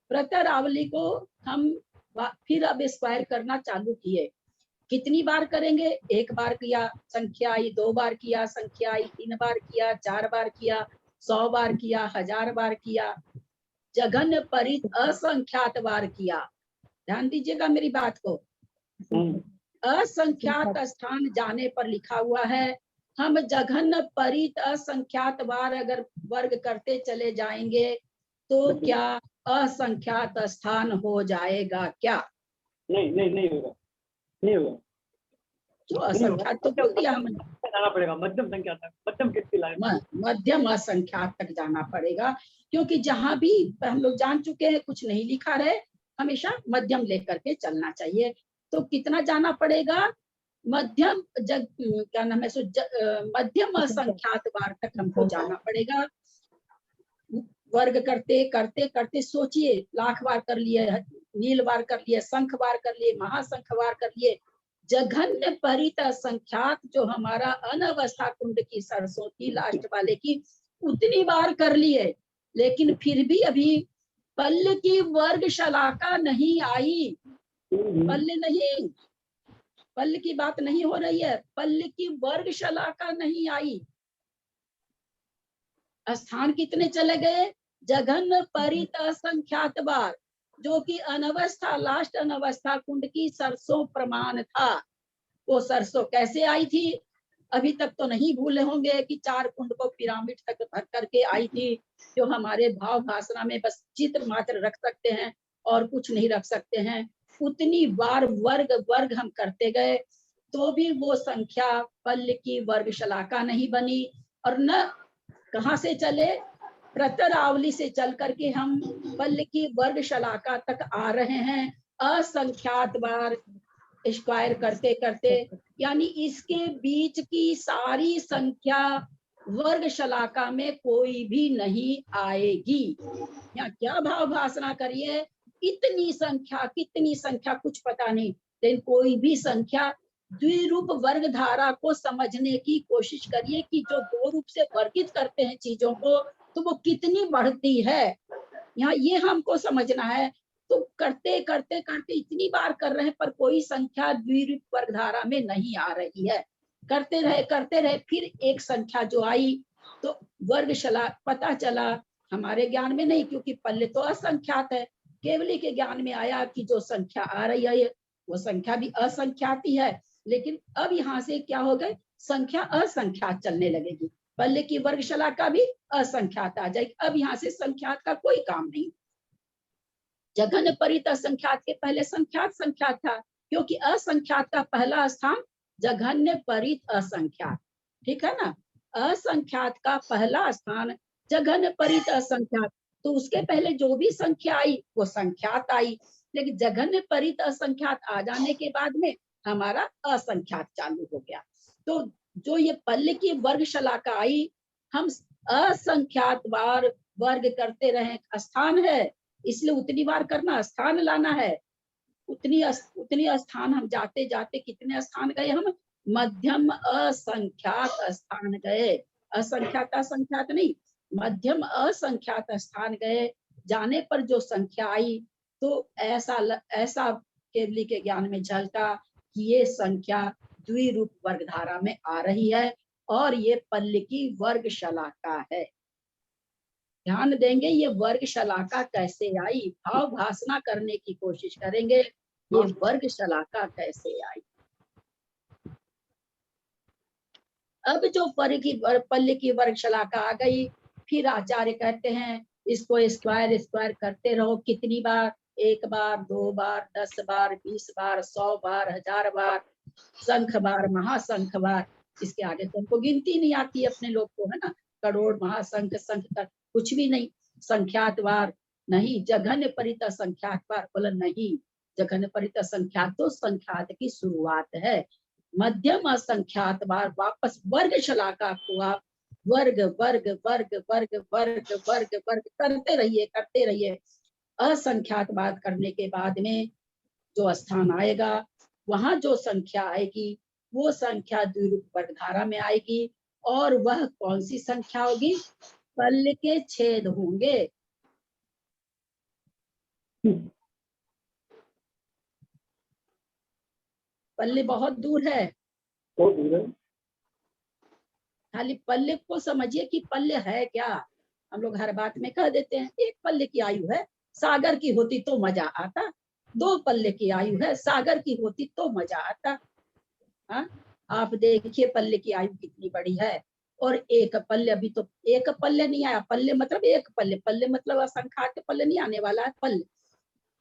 प्रतर आवली को हम फिर अब स्क्वायर करना चालू किए। कितनी बार करेंगे? 1 बार किया, संख्या आई, 2 बार किया, संख्या आई, 3 बार किया, 4 बार किया, 100 बार किया, 1000 बार किया, जघन्य परित असंख्यात बार किया। ध्यान दीजिएगा मेरी बात को। असंख्यात स्थान जाने पर लिखा हुआ है, हम जघन्य परित असंख्यात बार अगर वर्ग करते चले जाएंगे तो क्या असंख्यात स्थान हो जाएगा क्या? नहीं होगा। जो असंख्यात तो बोल दिया हमने, जाना पड़ेगा मध्यम संख्या तक, मध्यम कितनी लाए, मध्यम असंख्यात तक जाना पड़ेगा। क्योंकि जहां भी हम लोग जान चुके हैं कुछ नहीं लिखा रहे, हमेशा मध्यम लेकर के चलना चाहिए। तो कितना जाना पड़ेगा? मध्यम क्या नाम है, मध्यम असंख्यात बार तक हमको जाना पड़ेगा। वर्ग करते करते करते सोचिए, लाख बार कर लिए, नील बार कर लिए, शंख बार कर लिए, महाशंख बार कर लिए, जघन्य परित असंख्यात, जो हमारा अनवस्था कुंड की सरसों की लास्ट वाले की उतनी बार कर लिए, लेकिन फिर भी अभी पल्ल की वर्ग शलाका नहीं आई। पल्ल नहीं, पल्ल की बात नहीं हो रही है, पल्ल की वर्ग शलाका नहीं आई। स्थान कितने चले गए? जघन्य परित असंख्यात बार, जो कि अनवस्था लास्ट अनवस्था कुंड की सरसों प्रमाण था। वो सरसों कैसे आई थी? अभी तक तो नहीं भूले होंगे कि 4 कुंड को पिरामिड तक भर करके आई थी, जो हमारे भाव भाषणा में बस चित्र मात्र रख सकते हैं और कुछ नहीं रख सकते हैं। उतनी बार वर्ग वर्ग हम करते गए, तो भी वो संख्या पल्ल की वर्ग शलाका नहीं बनी। और न कहाँ से चले, प्रतरावली से चल करके हम पल्ल की वर्ग शलाका तक आ रहे हैं, असंख्यात बार स्क्वायर करते करते। यानी इसके बीच की सारी संख्या वर्ग शलाका में कोई भी नहीं आएगी। यहाँ क्या भाव भाषणा करिए, इतनी संख्या कितनी संख्या कुछ पता नहीं, लेकिन कोई भी संख्या द्विरूप वर्ग धारा को समझने की कोशिश करिए कि जो 2 रूप से वर्गित करते हैं चीजों को, तो वो कितनी बढ़ती है। यहाँ ये हमको समझना है। तो करते करते करते इतनी बार कर रहे हैं, पर कोई संख्या द्विरूप वर्ग धारा में नहीं आ रही है। करते रहे, फिर एक संख्या जो आई, तो वर्गशला पता चला, हमारे ज्ञान में नहीं, क्योंकि पल्ले तो असंख्यात है। केवली के ज्ञान में आया कि जो संख्या आ रही है वो संख्या भी असंख्यात ही है। लेकिन अब यहाँ से क्या हो गए, संख्या असंख्यात चलने लगेगी, पल्ले की वर्गशला का भी असंख्यात आ जाएगी। अब यहाँ से संख्यात का कोई काम नहीं। जघन्य परित असंख्यात के पहले संख्यात संख्यात था, क्योंकि असंख्यात का पहला स्थान जघन्य परित असंख्यात, ठीक है ना। असंख्यात का पहला स्थान जघन्य परित असंख्यात, तो उसके पहले जो भी संख्या आई वो संख्यात आई, लेकिन जघन्य परित असंख्यात आ जाने के बाद में हमारा असंख्यात चालू हो गया। तो जो ये पल्ल की वर्ग शलाका आई, हम असंख्यात बार वर्ग करते रहे। स्थान है इसलिए उतनी बार करना, स्थान लाना है, उतनी स्थान हम जाते जाते कितने स्थान गए, हम मध्यम असंख्यात स्थान गए। असंख्यात असंख्यात नहीं, मध्यम असंख्यात स्थान गए। जाने पर जो संख्या आई, तो ऐसा केवली के ज्ञान में झलका कि ये संख्या द्विरूप वर्ग धारा में आ रही है और ये पल्ल की वर्ग शलाका है। ध्यान देंगे ये वर्ग शलाका कैसे आई, भाव भाषणा करने की कोशिश करेंगे, ये वर्ग शलाका कैसे आई। अब जो पल्ल की वर्ग शलाका आ गई, फिर आचार्य कहते हैं इसको स्क्वायर स्क्वायर करते रहो। कितनी बार? 1 बार, 2 बार, 10 बार, 20 बार, 100 बार, 1000 बार, संख बार, महासंख बार। इसके आगे तो हमको गिनती नहीं आती अपने लोग को, है ना। करोड़, महासंख, संख तक कुछ भी नहीं। संख्यात बार नहीं, जघन्य परित संख्यात बार, बोला नहीं, जघन्य परित संख्यात तो संख्यात की शुरुआत है। मध्यम असंख्यात बार वापस वर्ग शलाका को आप वर्ग वर्ग वर्ग वर्ग वर्ग वर्ग वर्ग करते रहिए। असंख्यात बात करने के बाद में जो स्थान आएगा, वहां जो संख्या आएगी वो संख्या द्विरूप वर्ग धारा में आएगी। और वह कौन सी संख्या होगी? पल्ल के छेद होंगे। पल्ले बहुत दूर है, खाली पल्ले को समझिए कि पल्ले है क्या। हम लोग हर बात में कह देते हैं 1 पल्ले की आयु है, सागर की होती तो मजा आता। 2 पल्ले की आयु है, सागर की होती तो मजा आता। हाँ, आप देखिए पल्ले की आयु कितनी बड़ी है। और 1 पल्ले, अभी तो 1 पल्ले नहीं आया। पल्ले मतलब 1 पल्ले, पल्ले मतलब असंख्यात पल्ले नहीं आने वाला है। पल्ले,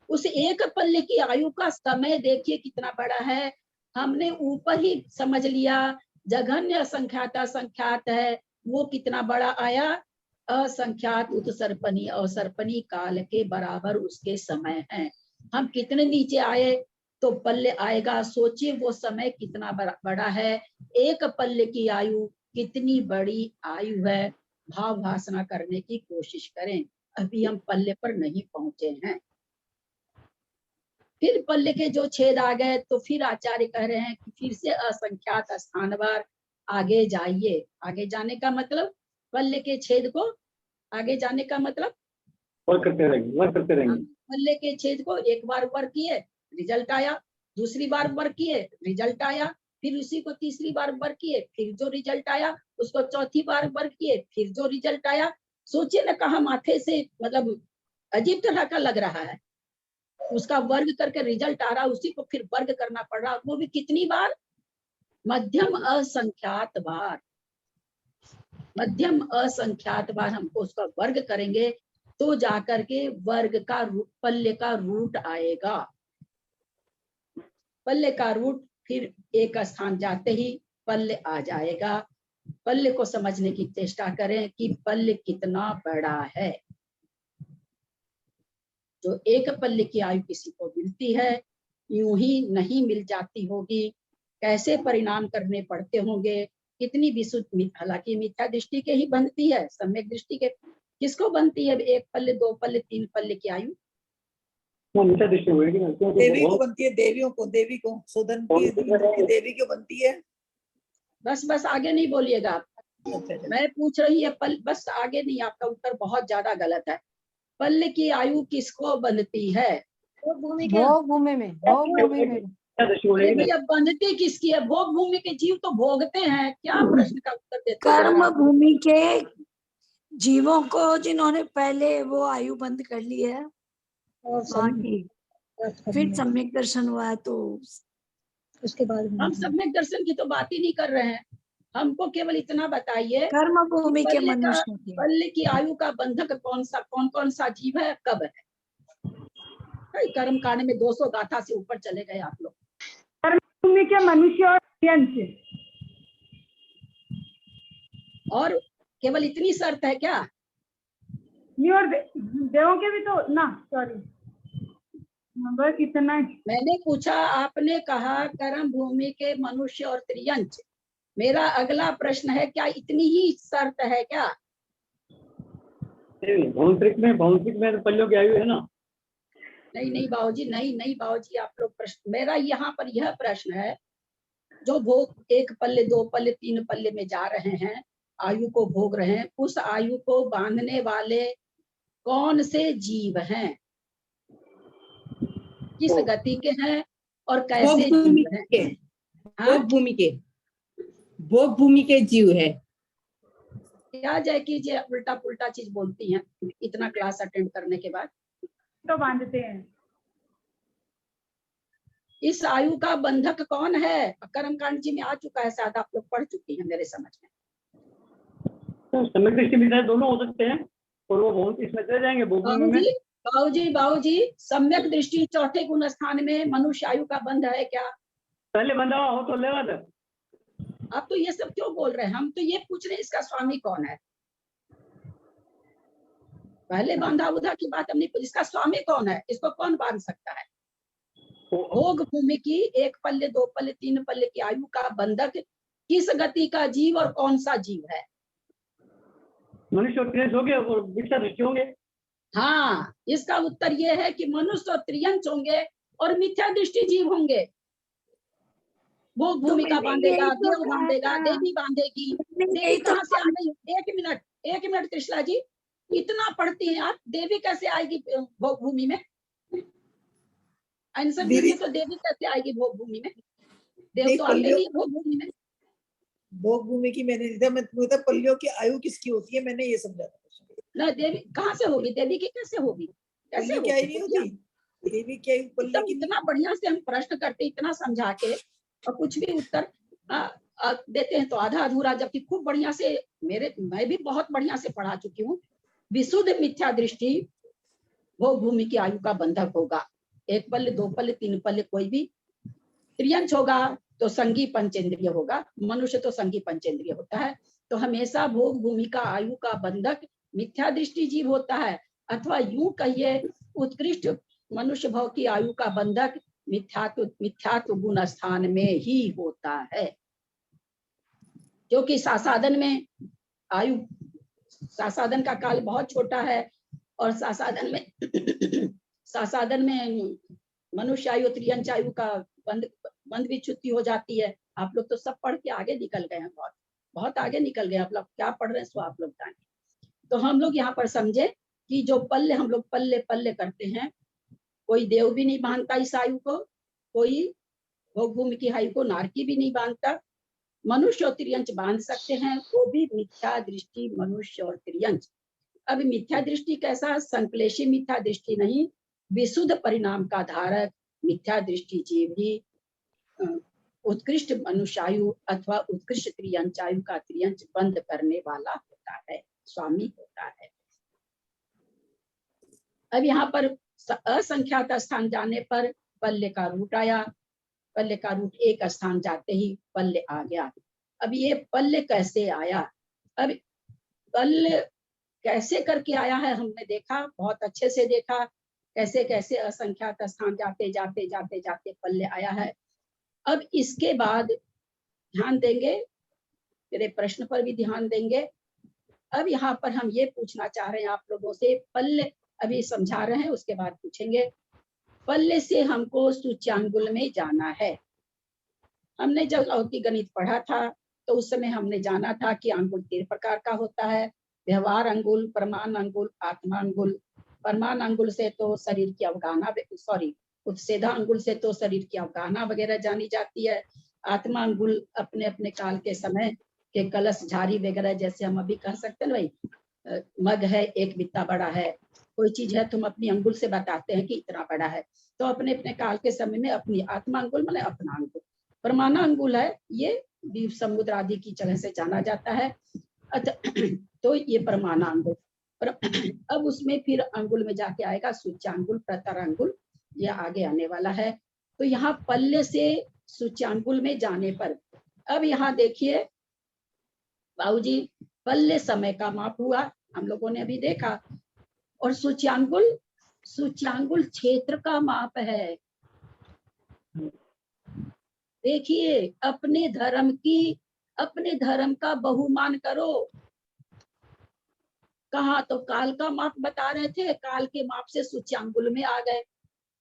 उस 1 पल्ले की आयु का समय देखिए कितना बड़ा है। हमने ऊपर ही समझ लिया जघन्य असंख्यात असंख्यात है, वो कितना बड़ा आया? असंख्यात उत्सर्पणी अवसर्पणी काल के बराबर उसके समय है। हम कितने नीचे आए तो पल्ले आएगा। सोचिए वो समय कितना बड़ा है। 1 पल्ले की आयु कितनी बड़ी आयु है। भाव भाषणा करने की कोशिश करें, अभी हम पल्ले पर नहीं पहुंचे हैं। फिर पल्ले के जो छेद आ गए तो फिर आचार्य कह रहे हैं कि फिर से असंख्यात स्थानवार आगे जाइए। आगे जाने का मतलब पल्ले के छेद को आगे जाने का मतलब वर्क करते रहेंगे, वर्क करते रहेंगे। पल्ले के छेद को एक बार वर्क किए, रिजल्ट आया, दूसरी बार वर्क किए, रिजल्ट आया, फिर उसी को तीसरी बार वर्क किए, फिर जो रिजल्ट आया उसको चौथी बार वर्क किए, फिर जो रिजल्ट आया। सोचिए ना कहा माथे से मतलब अजीब तरह का लग रहा है। उसका वर्ग करके रिजल्ट आ रहा, उसी को फिर वर्ग करना पड़ रहा, वो भी कितनी बार? मध्यम असंख्यात बार। मध्यम असंख्यात बार हमको उसका वर्ग करेंगे तो जाकर के वर्ग का पल्ले का रूट आएगा। पल्ले का रूट फिर एक स्थान जाते ही पल्ले आ जाएगा। पल्ले को समझने की चेष्टा करें कि पल्ले कितना बड़ा है। जो एक पल्ले की आयु किसी को मिलती है, यूं ही नहीं मिल जाती होगी। कैसे परिणाम करने पड़ते होंगे, कितनी विशुद्ध, हालांकि मिथ्या दृष्टि के ही बनती है, सम्यक दृष्टि के किसको बनती है? एक पल्ले, दो पल्ले, तीन पल्ले की आयु मिथ्या दृष्टि होगी ना, क्योंकि देवी को बनती है, देवियों को, देवी को, सोदन की देवी को बनती है। बस बस आगे नहीं बोलिएगा आप। अच्छा, मैं पूछ रही है बस आगे नहीं, आपका उत्तर बहुत ज्यादा गलत है। पल्ले की आयु किसको बनती है? भोग भूमि के भोग भूमि में, भोग भूमि में। मिथ्या दृष्टि अरे होगी ना। भैया बनती किसकी है? भोग भूमि के जीव तो भोगते हैं। क्या प्रश्न का उत्तर देते हैं कर्म आप? भूमि के जीवों को जिन्होंने पहले वो आयु बंद कर ली है, और हाँ ठीक, फिर सम्यक दर्शन हुआ है तो उसके बाद हम सम्यक दर्शन की तो बात ही नहीं कर रहे हैं। हमको केवल इतना बताइए कर्म भूमि के पल्ले का, मनुष्य के। पल्ले की आयु का बंधक कौन कौन सा जीव है, कब है? कर्म कांड में 200 गाथा से ऊपर चले गए आप लोग। भूमि के मनुष्य और यंत्र, और केवल इतनी शर्त है क्या? और देवों के भी तो ना, सॉरी बस इतना ही। मैंने पूछा, आपने कहा कर्म भूमि के मनुष्य और त्रियंच। मेरा अगला प्रश्न है, क्या इतनी ही शर्त है क्या? भौतिक में पल्लियों की आयु है ना। नहीं नहीं बाबूजी, नहीं बाबूजी, आप लोग प्रश्न, मेरा यहाँ पर यह प्रश्न है, जो भोग एक पल्ले, दो पल्ले, तीन पल्ले में जा रहे हैं, आयु को भोग रहे हैं, उस आयु को बांधने वाले कौन से जीव हैं, किस गति के हैं और कैसे जीव हैं? भोग भूमि के, भोग भूमि के जीव है। क्या जय कीजिए, उल्टा पुल्टा चीज बोलती हैं इतना क्लास अटेंड करने के बाद। तो बांधते हैं। इस आयु का बंधक कौन है? कर्मकांड जी में आ चुका है, शायद आप लोग पढ़ चुकी हैं मेरे समझ में। तो सम्यक दृष्टि मिथ्या दोनों हो सकते हैं, और वो बहुत इसमें चले जाएंगे भोग भूमि में। बाबूजी, सम्यक दृष्टि चौथे गुण स्थान में मनुष्य आयु का बंध है क्या? पहले बंधा हुआ हो तो लेवा था। आप तो ये सब क्यों बोल रहे हैं? हम तो ये पूछ रहे हैं इसका स्वामी कौन है। पहले बांधा उधा की बात हम नहीं पूछ, इसका स्वामी कौन है, इसको कौन बांध सकता है? भोग भूमि की एक पल्ले, दो पल्ले, तीन पल्ले की आयु का बंधक किस गति का जीव और कौन सा जीव है? मनुष्य और त्रियंच होंगे और मिथ्या दृष्टि होंगे। हाँ, इसका उत्तर ये है कि मनुष्य और त्रियंच होंगे और मिथ्या दृष्टि जीव होंगे। भोग भूमि का बांधेगा, देव बांधेगा, देवी बांधेगी। देवी कहाँ से आ गई? एक मिनट कृष्णा जी, इतना पढ़ती हैं आप, देवी कैसे आएगी भोग भूमि में? आंसर दीजिए तो, देवी कैसे आएगी भोग भूमि में? देव तो आते नहीं भोग भूमि में। भोग भूमि की मैंने मतलब पल्लियों की आयु किसकी होती है, मैंने ये समझा था। ना देवी कहाँ से होगी? देवी की कैसे होगी? कैसे क्या ही नहीं होती देवी की आयु पल्ले की? इतना बढ़िया से हम प्रश्न करते, इतना समझा के, और कुछ भी उत्तर देते हैं तो आधा अधूरा, जबकि खूब बढ़िया से मैं भी बहुत बढ़िया से पढ़ा चुकी हूँ। विशुद्ध मिथ्या दृष्टि भोग भूमि की आयु का बंधक होगा। एक पल्ले, दो पल्ले, तीन पल्ले कोई भी। त्रियंच होगा तो संगी पंचेंद्रिय होगा, मनुष्य तो संगी पंचेंद्रिय होता है। तो हमेशा भोग भूमि का आयु का बंधक मिथ्या दृष्टि जीव होता है, अथवा यूं कहिए उत्कृष्ट मनुष्य भाव की आयु का बंधक मिथ्यात्व गुण स्थान में ही होता है। क्योंकि सासादन में आयु, सासादन का काल बहुत छोटा है, और सासादन में मनुष्य आयु त्रियंच आयु का बंध विच्युति हो जाती है। आप लोग तो सब पढ़ के आगे निकल गए हैं, बहुत बहुत आगे निकल गए। आप लोग क्या पढ़ रहे हैं सो आप लोग जानिए। तो हम लोग यहाँ पर समझे कि जो पल्ले हम लोग पल्ले पल्ले करते हैं, कोई देव भी नहीं बांधता इस आयु को, कोई भोग भूमि की आयु को नारकी भी नहीं बांधता। मनुष्य और त्रियंच बांध सकते हैं, वो भी मिथ्या दृष्टि मनुष्य और त्रियंच। अब मिथ्या दृष्टि कैसा? संक्लेशी मिथ्या दृष्टि नहीं, विशुद्ध परिणाम का धारक मिथ्या दृष्टि जीव ही उत्कृष्ट मनुष्यायु अथवा उत्कृष्ट त्रियंचायु का त्रियंच बंद करने वाला होता है, स्वामी होता है। अब यहाँ पर असंख्यात स्थान जाने पर पल्ले का रूट आया। पल्ले का रूट एक स्थान जाते ही पल्ले आ गया। अब ये पल्ले कैसे आया? अब पल्ले कैसे करके आया है हमने देखा, बहुत अच्छे से देखा कैसे कैसे असंख्यात स्थान जाते जाते जाते जाते पल्ले आया है। अब इसके बाद ध्यान देंगे, मेरे प्रश्न पर भी ध्यान देंगे। अब यहाँ पर हम ये पूछना चाह रहे हैं आप लोगों से, पल्ले अभी समझा रहे हैं उसके बाद पूछेंगे। पल्ले से हमको सूच्यांगुल में जाना है। हमने जब लौकिक गणित पढ़ा था तो उस समय हमने जाना था कि अंगुल 3 प्रकार का होता है, व्यवहार अंगुल, प्रमाण अंगुल, आत्मा अंगुल। प्रमाण अंगुल से तो शरीर की अवगाहना, उत्सेधा अंगुल से तो शरीर की अवगाहना वगैरह जानी जाती है। आत्मा अंगुल अपने अपने काल के समय के कलश झारी वगैरह, जैसे हम अभी कह सकते हैं भाई मग है 1 बित्ता बड़ा है, कोई चीज है तुम अपनी अंगुल से बताते हैं कि इतना बड़ा है, तो अपने अपने काल के समय में अपनी आत्मा अंगुल माने अपना अंगुल। प्रमाण अंगुल है, ये द्वीप समुद्र आदि की जगह से जाना जाता है। तो ये प्रमाण अंगुल। अब उसमें फिर अंगुल में जाके आएगा सूच्यांगुल, प्रतर अंगुल, ये आगे आने वाला है। तो यहाँ पल्ले से सूच्यांगुल में जाने पर अब यहाँ देखिए बाबूजी, पल्ले समय का माप हुआ, हम लोगों ने अभी देखा, और सूच्यांगुल, सूच्यांगुल क्षेत्र का माप है। देखिए अपने धर्म का बहुमान करो। कहा तो काल का माप बता रहे थे, काल के माप से सूच्यांगुल में आ गए,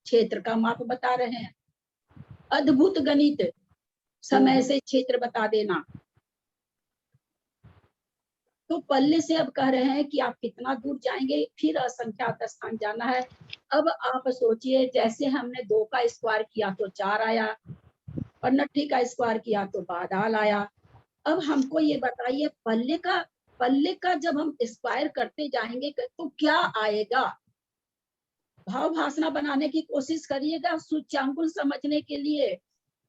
क्षेत्र का माप बता रहे हैं। अद्भुत गणित, समय से क्षेत्र बता देना। तो पल्ले से अब कह रहे हैं कि आप कितना दूर जाएंगे, फिर असंख्यात स्थान जाना है। अब आप सोचिए, जैसे हमने 2 का स्क्वायर किया तो 4 आया, और नट्ठी का स्क्वायर किया तो बादाल आया। अब हमको ये बताइए पल्ले का जब हम स्क्वायर करते जाएंगे तो क्या आएगा? भाव भाषणा बनाने की कोशिश करिएगा सूच्यांगुल समझने के लिए।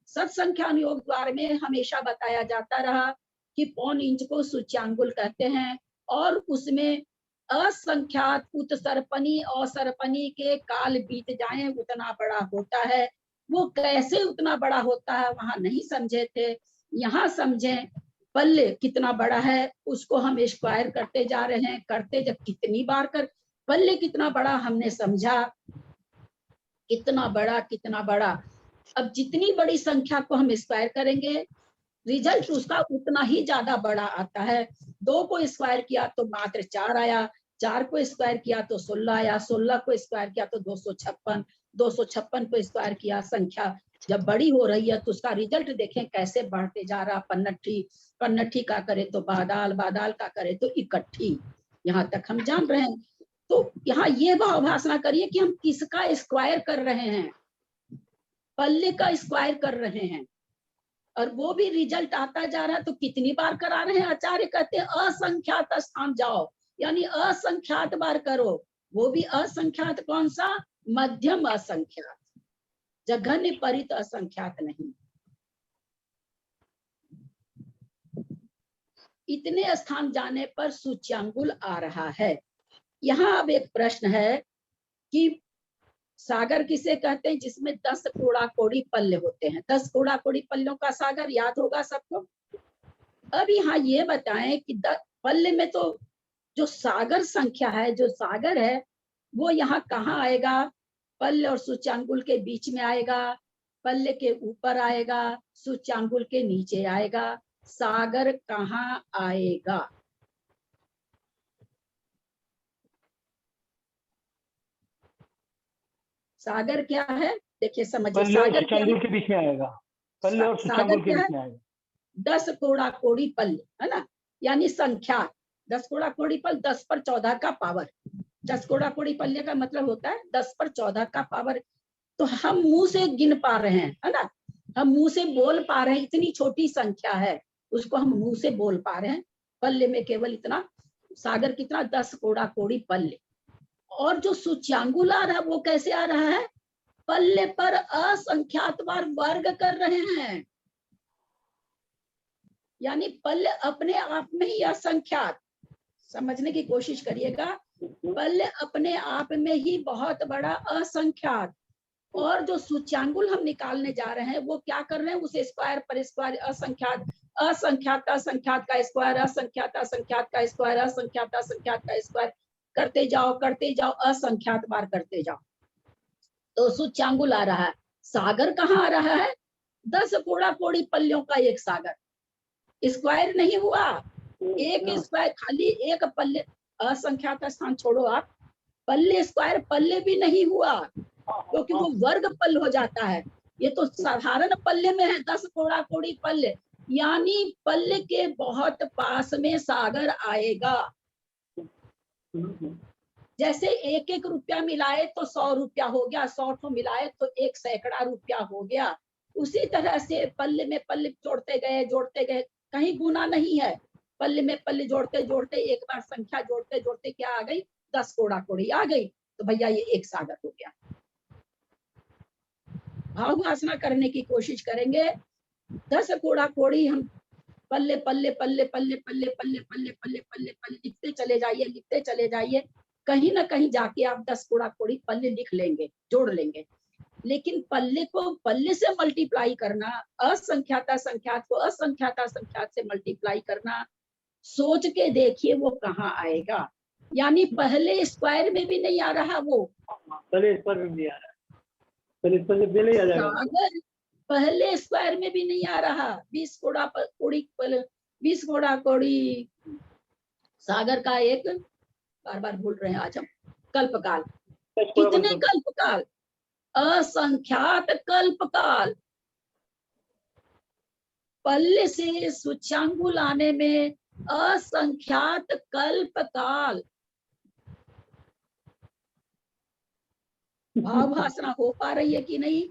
सत्संख्यान योग द्वार में हमेशा बताया जाता रहा कि पौन इंच को सूच्यांगुल कहते हैं, और उसमें असंख्यात उत्सर्पणी और सरपणी के काल बीत जाएं उतना बड़ा होता है। वो कैसे उतना बड़ा होता है वहां नहीं समझे थे, यहाँ समझें। पल्ले कितना बड़ा है उसको हम स्क्वायर करते जा रहे हैं, करते जब कितनी बार कर, पल्ले कितना बड़ा हमने समझा, कितना बड़ा। अब जितनी बड़ी संख्या को हम स्क्वायर करेंगे रिजल्ट उसका उतना ही ज्यादा बड़ा आता है। 2 को स्क्वायर किया तो मात्र 4 आया, 4 को स्क्वायर किया तो 16 आया, 16 को स्क्वायर किया तो 256, 256 को स्क्वायर किया। संख्या जब बड़ी हो रही है तो उसका रिजल्ट देखें कैसे बढ़ते जा रहा। पन्नठी का करे तो बादाल, बादाल का करे तो इकट्ठी, यहाँ तक हम जान रहे हैं। तो यहाँ ये भाव भाषणा करिए कि हम किसका स्क्वायर कर रहे हैं, पल्ले का स्क्वायर कर रहे हैं, और वो भी रिजल्ट आता जा रहा है। तो कितनी बार करा रहे हैं? आचार्य कहते हैं असंख्यात स्थान जाओ, यानी असंख्यात बार करो। वो भी असंख्यात कौन सा? मध्यम असंख्यात, जघन्य परित असंख्यात नहीं। इतने स्थान जाने पर सूच्यांगुल आ रहा है। यहाँ अब एक प्रश्न है कि सागर किसे कहते हैं? जिसमें 10 कोड़ा कोड़ी पल्ले होते हैं, 10 कोड़ा कोड़ी पल्लों का सागर याद होगा सबको। अब यहाँ ये बताएं कि पल्ले में तो जो सागर संख्या है, जो सागर है, वो यहाँ कहाँ आएगा? पल्ले और सूच्यांगुल के बीच में आएगा, पल्ले के ऊपर आएगा, सूच्यांगुल के नीचे आएगा। सागर कहाँ आएगा? सागर क्या है? देखिए समझिए, पल्ले और सागर क्या सुचांगुल है? के बीच में आएगा, पल्ले और सागर सुचांगुल के क्या है? बीच में आएगा। 10 कोड़ा कोड़ी पल्ले, है ना, यानी संख्या 10 कोड़ा कोड़ी पल, 10 पर 14 का पावर। 10 कोड़ा कोड़ी पल्ले का मतलब होता है 10 पर 14 का पावर। तो हम मुंह से गिन पा रहे हैं, है ना, हम मुंह से बोल पा रहे हैं, इतनी छोटी संख्या है उसको हम मुंह से बोल पा रहे हैं। पल्ले में केवल इतना, सागर कितना, 10 कोड़ा कोड़ी पल्ले। और जो सूच्यांगुल आ रहा है वो कैसे आ रहा है? पल्ले पर असंख्यात बार वर्ग कर रहे हैं, यानी पल्ले अपने आप में ही असंख्यात, समझने की कोशिश करिएगा, पल्ले अपने आप में ही बहुत बड़ा असंख्यात। और जो सूच्यांगुल हम निकालने जा रहे हैं वो क्या कर रहे हैं? उसे स्क्वायर पर स्क्वायर, असंख्यात असंख्यात असंख्यात का स्क्वायर, असंख्यात असंख्यात का स्क्वायर, असंख्यात असंख्यात का स्क्वायर करते जाओ, असंख्यात बार करते जाओ। तो सूच्यांगुल आ रहा है। सागर कहाँ आ रहा है? 10 कोड़ा कोड़ी पल्लियों का एक सागर। स्क्वायर नहीं हुआ, एक स्क्वायर, खाली एक पल्ले, असंख्यात स्थान छोड़ो आप, पल्ले स्क्वायर पल्ले भी नहीं हुआ, क्योंकि वो वर्ग पल हो जाता है। ये तो साधारण पल्ले में है, 10 कोड़ा कोड़ी पल्ले, यानी पल्ले के बहुत पास में सागर आएगा। जैसे 1-1 रुपया मिलाए तो 100 रुपया हो गया, 100 ठो मिलाए तो 1 सैकड़ा रुपया हो गया। उसी तरह से पल्ले में पल्ले जोड़ते गए, कहीं गुना नहीं है, पल्ले में पल्ले जोड़ते जोड़ते एक बार संख्या जोड़ते जोड़ते क्या आ गई? 10 कोड़ा कोड़ी आ गई, तो भैया ये एक सागर हो गया। भाव भाषणा करने की कोशिश करेंगे, 10 कोड़ा कोड़ी हम पल्ले पल्ले पल्ले पल्ले पल्ले पल्ले पल्ले पल्ले पल्ले पल्ले लिखते चले जाइए, कहीं ना कहीं जाके आप 10 कोड़ा कोड़ी पल्ले लिख लेंगे, जोड़ लेंगे। लेकिन पल्ले को पल्ले से मल्टीप्लाई करना, असंख्याता संख्यात को असंख्याता संख्यात से मल्टीप्लाई करना, सोच के देखिए वो कहाँ आएगा। यानी पहले स्क्वायर में भी नहीं आ रहा वो, पहले स्क्वायर में भी आ रहा है, पहले स्क्वायर से पहले ही आ जाएगा। सागर पहले स्क्वायर में भी नहीं आ रहा। 20 कोड़ा कोड़ी 20 कोड़ा कोड़ी सागर का एक, बार बार भूल रहे हैं आज हम, कल्पकाल। कितने कल्पकाल? असंख्यात कल्पकाल। पल्ले से सूच्यांगुल आने में असंख्यात कल्पकाल। भाव भाषणा हो पा रही है कि नहीं?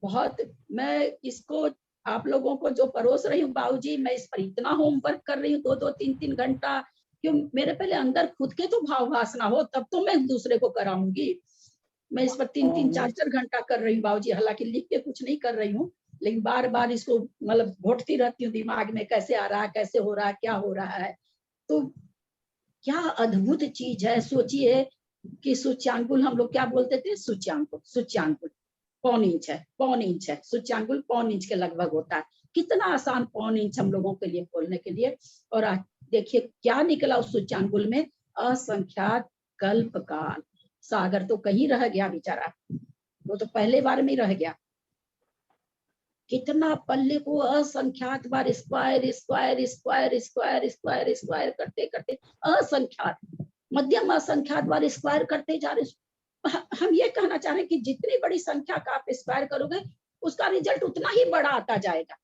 बहुत, मैं इसको आप लोगों को जो परोस रही हूँ बाबूजी, मैं इस पर इतना होमवर्क कर रही हूँ, 2-2 3-3 घंटा, क्यों मेरे पहले अंदर खुद के तो भाव भाषणा हो, तब तो मैं दूसरे को कराऊंगी। मैं इस पर 3-3 4-4 घंटा कर रही हूँ बाबूजी, हालांकि लिख के कुछ नहीं कर रही हूँ, लेकिन बार बार इसको मतलब घोटती रहती हूँ दिमाग में, कैसे आ रहा है, कैसे हो रहा है, क्या हो रहा है। तो क्या अद्भुत चीज है। सोचिए कि सूच्यांगुल हम लोग क्या बोलते थे? सूच्यांगुल पौन इंच है, सूच्यांगुल पौन इंच के लगभग होता है। कितना आसान पौन इंच हम लोगों के लिए बोलने के लिए। और आज देखिए क्या निकला उस सूच्यांगुल में? असंख्यात कल्पकाल। सागर तो कहीं रह गया बेचारा, वो तो पहले बार में रह गया। कितना पल्ले को असंख्यात बार square square square square square square करते करते असंख्यात, मध्यम असंख्यात बार स्क्वायर करते जा रहे। हम ये कहना चाह रहे हैं कि जितनी बड़ी संख्या का आप स्क्वायर करोगे उसका रिजल्ट उतना ही बड़ा आता जाएगा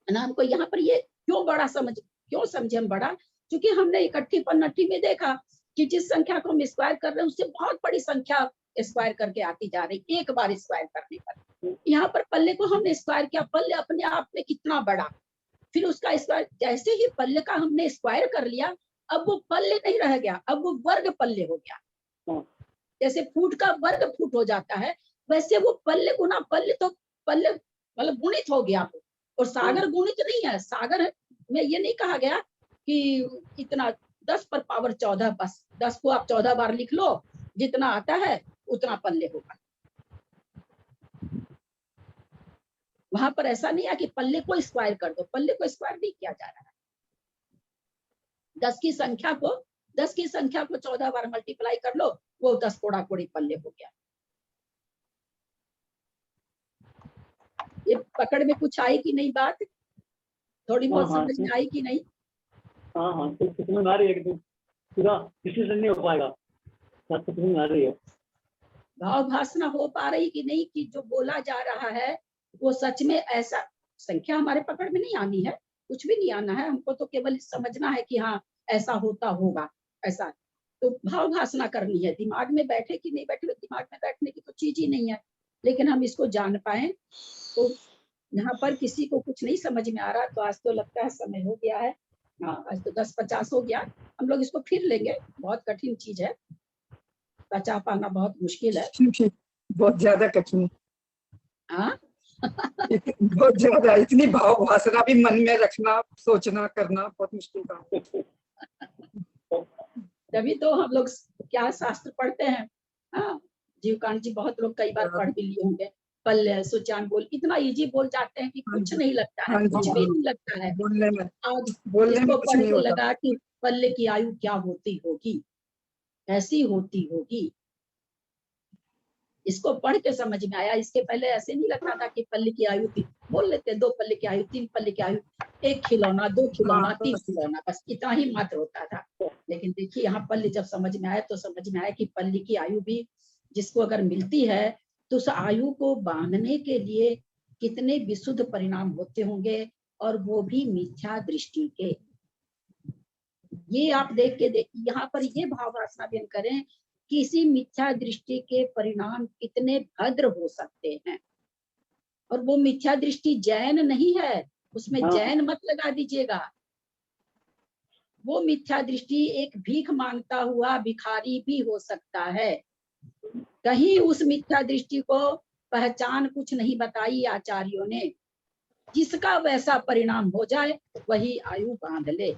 ना। हमको यहाँ पर ये क्यों समझे हम बड़ा? क्योंकि हमने इकट्ठी पन्नट्ठी में देखा कि जिस संख्या को हम स्क्वायर कर रहे हैं उससे बहुत बड़ी संख्या स्क्वायर करके आती जा रही, एक बार स्क्वायर करने पर। यहाँ पर पल्ले को हमने स्क्वायर किया, पल्ले अपने आप में कितना बड़ा, फिर उसका स्क्वायर, जैसे ही पल्ले का हमने स्क्वायर कर लिया, अब वो पल्ले नहीं रह गया, अब वो वर्ग पल्ले हो गया। जैसे फुट का वर्ग फुट हो जाता है, वैसे वो पल्ले गुना पल्ले, तो पल्ले मतलब गुणित हो गया। और सागर गुणित नहीं है। सागर में ये नहीं कहा गया कि इतना 10 पर पावर 14, बस 10 को आप 14 बार लिख लो, जितना आता है उतना पल्ले होगा। वहां पर ऐसा नहीं है कि पल्ले को स्क्वायर कर दो, पल्ले को स्क्वायर नहीं किया जा रहा है। 10 की संख्या को 14 बार मल्टीप्लाई कर लो, वो 10 कोड़ा कोड़ी पल्ले हो गया। ये पकड़ में कुछ आई कि नहीं बात? थोड़ी बहुत समझ में आई कि नहीं? हाँ तो समझ में आ रही है, पूरा डिसीजन नहीं हो पाएगा, समझ में आ रही है। भाव भासना हो पा रही कि नहीं, कि जो बोला जा रहा है वो सच में ऐसा। संख्या हमारे पकड़ में नहीं आनी है, कुछ भी नहीं आना है हमको, तो केवल समझना है कि हाँ ऐसा होता होगा ऐसा। तो भाव भासना करनी है, दिमाग में बैठे कि नहीं बैठे, दिमाग में बैठने की तो चीज ही नहीं है, लेकिन हम इसको जान पाए। तो यहाँ पर किसी को कुछ नहीं समझ में आ रहा तो आज तो लगता है समय हो गया है। हाँ, आज तो 10:50 हो गया, हम लोग इसको फिर लेंगे। बहुत कठिन चीज है, बचा पाना बहुत मुश्किल है। बहुत ज्यादा कठिन। हाँ बहुत ज्यादा, इतनी भाव भासना भी मन में रखना, सोचना करना बहुत मुश्किल काम है। तभी तो हम लोग क्या शास्त्र पढ़ते हैं। हाँ, जीवकांत जी बहुत लोग कई बार पढ़ भी लिए होंगे। पल्ले सुचान बोल, इतना इजी बोल जाते हैं कि कुछ नहीं लगता है, कुछ भी नहीं लगता है। बोलने में, आज बोलने में इसको कुछ पढ़ नहीं के होता। लगा कि पल्ले की आयु क्या होती होगी, ऐसी होती होगी। इसको पढ़ के समझ में आया। इसके पहले ऐसे नहीं लगता था कि पल्ले की आयु थी, बोल लेते 2 पल्ले की आयु, 3 पल्ले की आयु, 1 खिलौना, 2 खिलौना, 3 खिलौना, बस इतना ही मात्र होता था। लेकिन देखिए यहाँ पल्ले जब समझ में आया तो समझ में आया कि पल्ले की आयु भी जिसको अगर मिलती है तो उस आयु को बांधने के लिए कितने विशुद्ध परिणाम होते होंगे, और वो भी मिथ्या दृष्टि के। ये आप देख के यहाँ पर ये भाव वासना व्यक्त करें, किसी मिथ्या दृष्टि के परिणाम कितने भद्र हो सकते हैं। और वो मिथ्या दृष्टि जैन नहीं है, उसमें जैन मत लगा दीजिएगा। वो मिथ्या दृष्टि एक भीख मांगता हुआ भिखारी भी हो सकता है। कहीं उस मिथ्या दृष्टि को पहचान कुछ नहीं बताई आचार्यों ने। जिसका वैसा परिणाम हो जाए वही आयु बांध ले।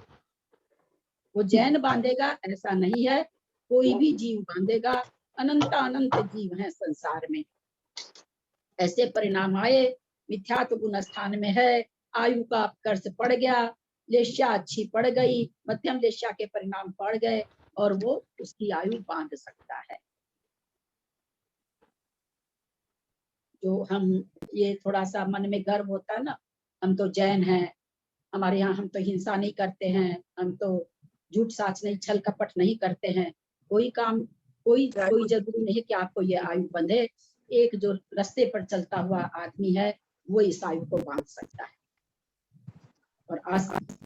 वो जैन बांधेगा ऐसा नहीं है, कोई भी जीव बांधेगा। अनंत अनंत जीव हैं संसार में। ऐसे परिणाम आए, मिथ्यात्व गुण स्थान में है, आयु का कर्ष पड़ गया, लेश्या अच्छी पड़ गई, मध्यम लेश्या के परिणाम पड़ गए, और वो उसकी आयु बांध सकता है। जो हम ये थोड़ा सा मन में गर्व होता है ना, हम तो जैन हैं, हमारे यहाँ हम तो हिंसा नहीं करते हैं, हम तो झूठ साच नहीं, छल कपट नहीं करते हैं। कोई काम, कोई जरूरी नहीं कि आपको ये आयु बंधे। एक जो रास्ते पर चलता हुआ आदमी है वो इस आयु को बांध सकता है। और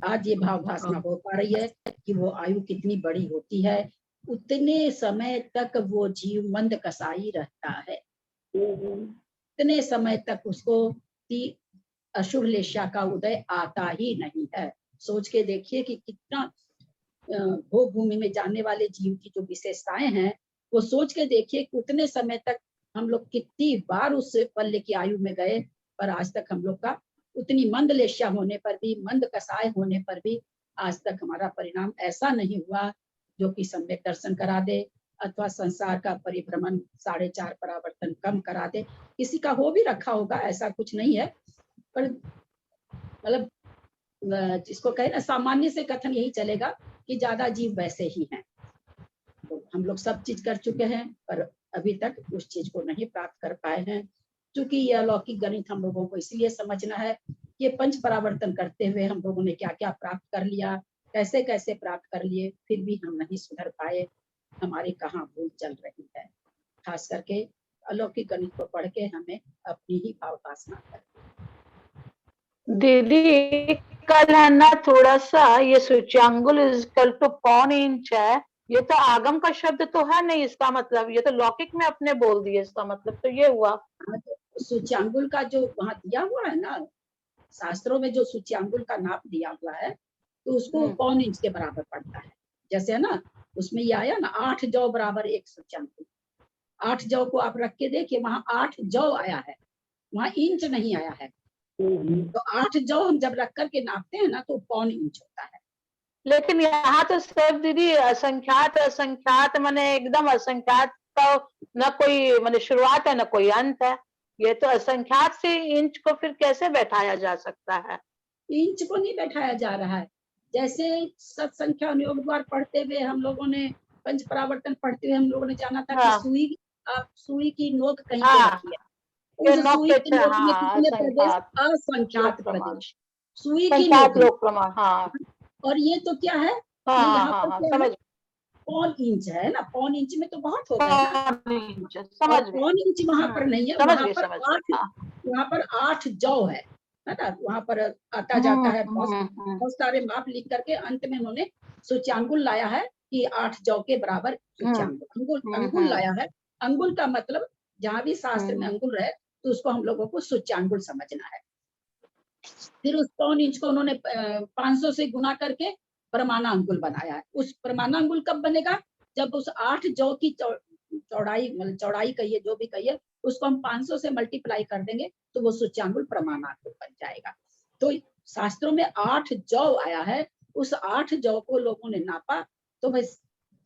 आज ये भाव भासना हो पा रही है कि वो आयु कितनी बड़ी होती है। उतने समय तक वो जीव मंद कसाई रहता है, उतने समय तक उसको अशुभ लेश्या का उदय आता ही नहीं है। सोच के देखिए कि कितना भोग भूमि में जाने वाले जीव की जो विशेषताएं हैं, वो सोच के देखिए कि उतने समय तक हम लोग कितनी बार उस पल्ले की आयु में गए, पर आज तक हम लोग का उतनी मंद लेश्या होने पर भी, मंद कसाय होने पर भी आज तक हमारा परिणाम ऐसा नहीं हुआ जो कि सम्यक दर्शन करा दे अथवा संसार का परिभ्रमण 4.5 परावर्तन कम करा दे। किसी का हो भी रखा होगा, ऐसा कुछ नहीं है, पर मतलब जिसको कहे ना सामान्य से कथन यही चलेगा कि ज्यादा जीव वैसे ही हैं। तो हम लोग सब चीज कर चुके हैं पर अभी तक उस चीज को नहीं प्राप्त कर पाए हैं। क्योंकि ये अलौकिक गणित हम लोगों को इसलिए समझना है, ये 5 परावर्तन करते हुए हम लोगों ने क्या क्या प्राप्त कर लिया, कैसे कैसे प्राप्त कर लिए, फिर भी हम नहीं सुधर पाए। हमारी कहाँ भूल चल रही है। खास करके अलौकिक गणित को पढ़ के हमें अपनी ही भाव वासना दीदी कल है ना थोड़ा सा ये सूच्यांगुल इक्वल टू पौन इंच है, ये तो आगम का शब्द तो है नहीं, इसका मतलब ये तो लौकिक में अपने बोल दिए, इसका मतलब तो ये हुआ। सूच्यांगुल का जो वहाँ दिया हुआ है ना शास्त्रों में, जो सूच्यांगुल का नाप दिया हुआ है तो उसको पौन इंच के बराबर पड़ता है। जैसे है ना उसमें ये आया ना 8 जौ बराबर 1 सूच्यांगुल। 8 जौ को आप रख के देखिए, वहाँ 8 जौ आया है, वहाँ इंच नहीं आया है। तो 8 जौ हम जब रख करके नापते हैं ना तो पौन इंच होता है। लेकिन यहाँ तो सब दीदी असंख्यात असंख्यात माने एकदम असंख्यात का न कोई माने शुरुआत है न कोई अंत है। ये तो असंख्यात से इंच को फिर कैसे बैठाया जा सकता है? इंच को नहीं बैठाया जा रहा है। जैसे सत्संख्या अनुयोग द्वार पढ़ते हुए हम लोगों ने, पंच परावर्तन पढ़ते हुए हम लोगों ने जाना था कि सुई की नोक कहीं पे रखी है। उस सुई की नोक में कितने प्रदेश? असंख्यात प्रदेश। सुई की नोक। हाँ। और ये तो क्या है, हाँ, यहाँ पर क्या है? पौन इंच है ना, पौन इंच में तो बहुत हो गया ना, समझ और पौन इंच वहां पर नहीं है, समझ वहां गए, पर समझ गए, हाँ। वहां पर 8 जौ है ना, वहां पर आता जाता है, बहुत सारे माप लिख करके अंत में उन्होंने सूच्यांगुल लाया है कि 8 जौ के बराबर सूच्यांगुल, अंगुल लाया है। अंगुल का मतलब जहां भी शास्त्र में अंगुल रहे तो उसको हम लोगों को सूच्यांगुल समझना है। फिर उस पौन इंच को उन्होंने 500 से गुना करके परमाणांगुल बनाया है। उस परमाणांगुल कब बनेगा, जब उस 8 जौ की चौड़ाई, मतलब चौड़ाई कहिए जो भी कहिए, उसको हम 500 से मल्टीप्लाई कर देंगे तो वो सूच्यांगुल परमाणांगुल बन जाएगा। तो शास्त्रों में 8 जौ आया है, उस 8 जौ को लोगों ने नापा, तो भाई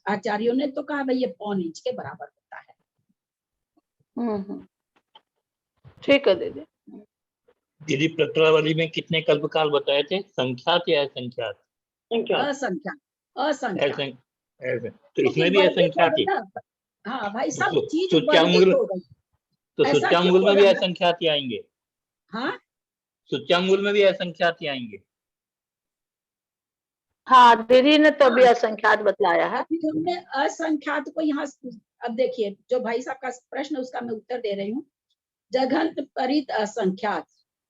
आचार्यों ने तो कहा भाई ये पौन इंच के बराबर होता है। ठीक है दीदी। दीदी प्रकरणावली में कितने कल्पकाल बताए थे, संख्यात या असंख्यात? असंख्यात, असंख्यात। तो इसमें भी असंख्यात ही? हाँ भाई सब तो चीज सूच्यांगुल, हो गई। तो ऐसा सूच्यांगुल क्यों में भी बोला? असंख्यात ही आएंगे? हाँ सूच्यांगुल में भी असंख्यात ही आएंगे? हाँ दीदी ने तो अभी असंख्यात बतलाया है। अभी हमने असंख्यात को यहाँ, अब देखिए जो भाई साहब का प्रश्न उसका मैं उत्तर दे रही हूँ। जघन्य परित असंख्यात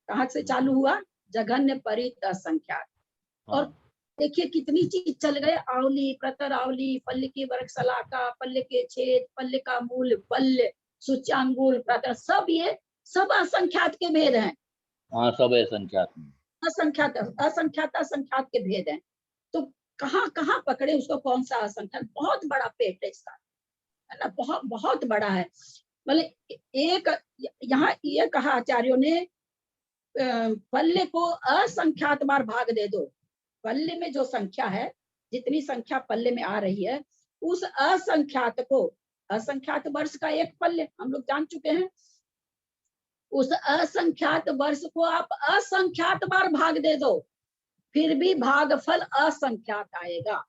कहाँ से चालू हुआ? जघन्य परित असंख्यात। और देखिए कितनी चीज चल गए, आवली, प्रतर आवली, पल्ले की वर्ग सलाका, पल्ले के छेद, पल्ले का मूल, पल्ले, सूच्यांगुल, प्रतर, सब ये सब असंख्यात के भेद हैं। हाँ सब असंख्यात, असंख्यात असंख्यात असंख्यात के भेद हैं। तो कहाँ कहाँ पकड़े उसको, कौन सा असंख्यात? बहुत बड़ा पेट है इसका, है ना, बहुत बहुत बड़ा है। मतलब एक यहाँ ये कहा आचार्यों ने, पल्ले को असंख्यात बार भाग दे दो। पल्ले में जो संख्या है, जितनी संख्या पल्ले में आ रही है, उस असंख्यात को, असंख्यात वर्ष का एक पल्ले हम लोग जान चुके हैं, उस असंख्यात वर्ष को आप असंख्यात बार भाग दे दो, फिर भी भागफल असंख्यात आएगा।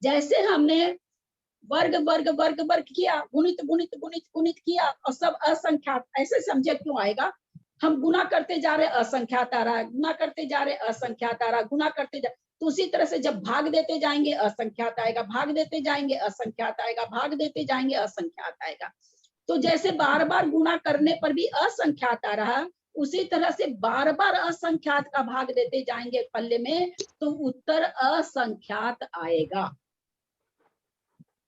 जैसे हमने वर्ग वर्ग वर्ग वर्ग किया, गुणित गुणित गुणित गुणित किया और सब असंख्यात, ऐसे समझे क्यों आएगा? हम गुना करते जा रहे असंख्यात आ रहा है, गुना करते जा रहे असंख्यात आ रहा, गुना करते जा, तो उसी तरह से जब भाग देते जाएंगे असंख्यात आएगा, भाग देते जाएंगे असंख्यात आएगा, भाग देते जाएंगे असंख्यात आएगा। तो जैसे बार बार गुना करने पर भी असंख्यात आ रहा, उसी तरह से बार बार असंख्यात का भाग देते जाएंगे पल्ले में, तो उत्तर असंख्यात आएगा।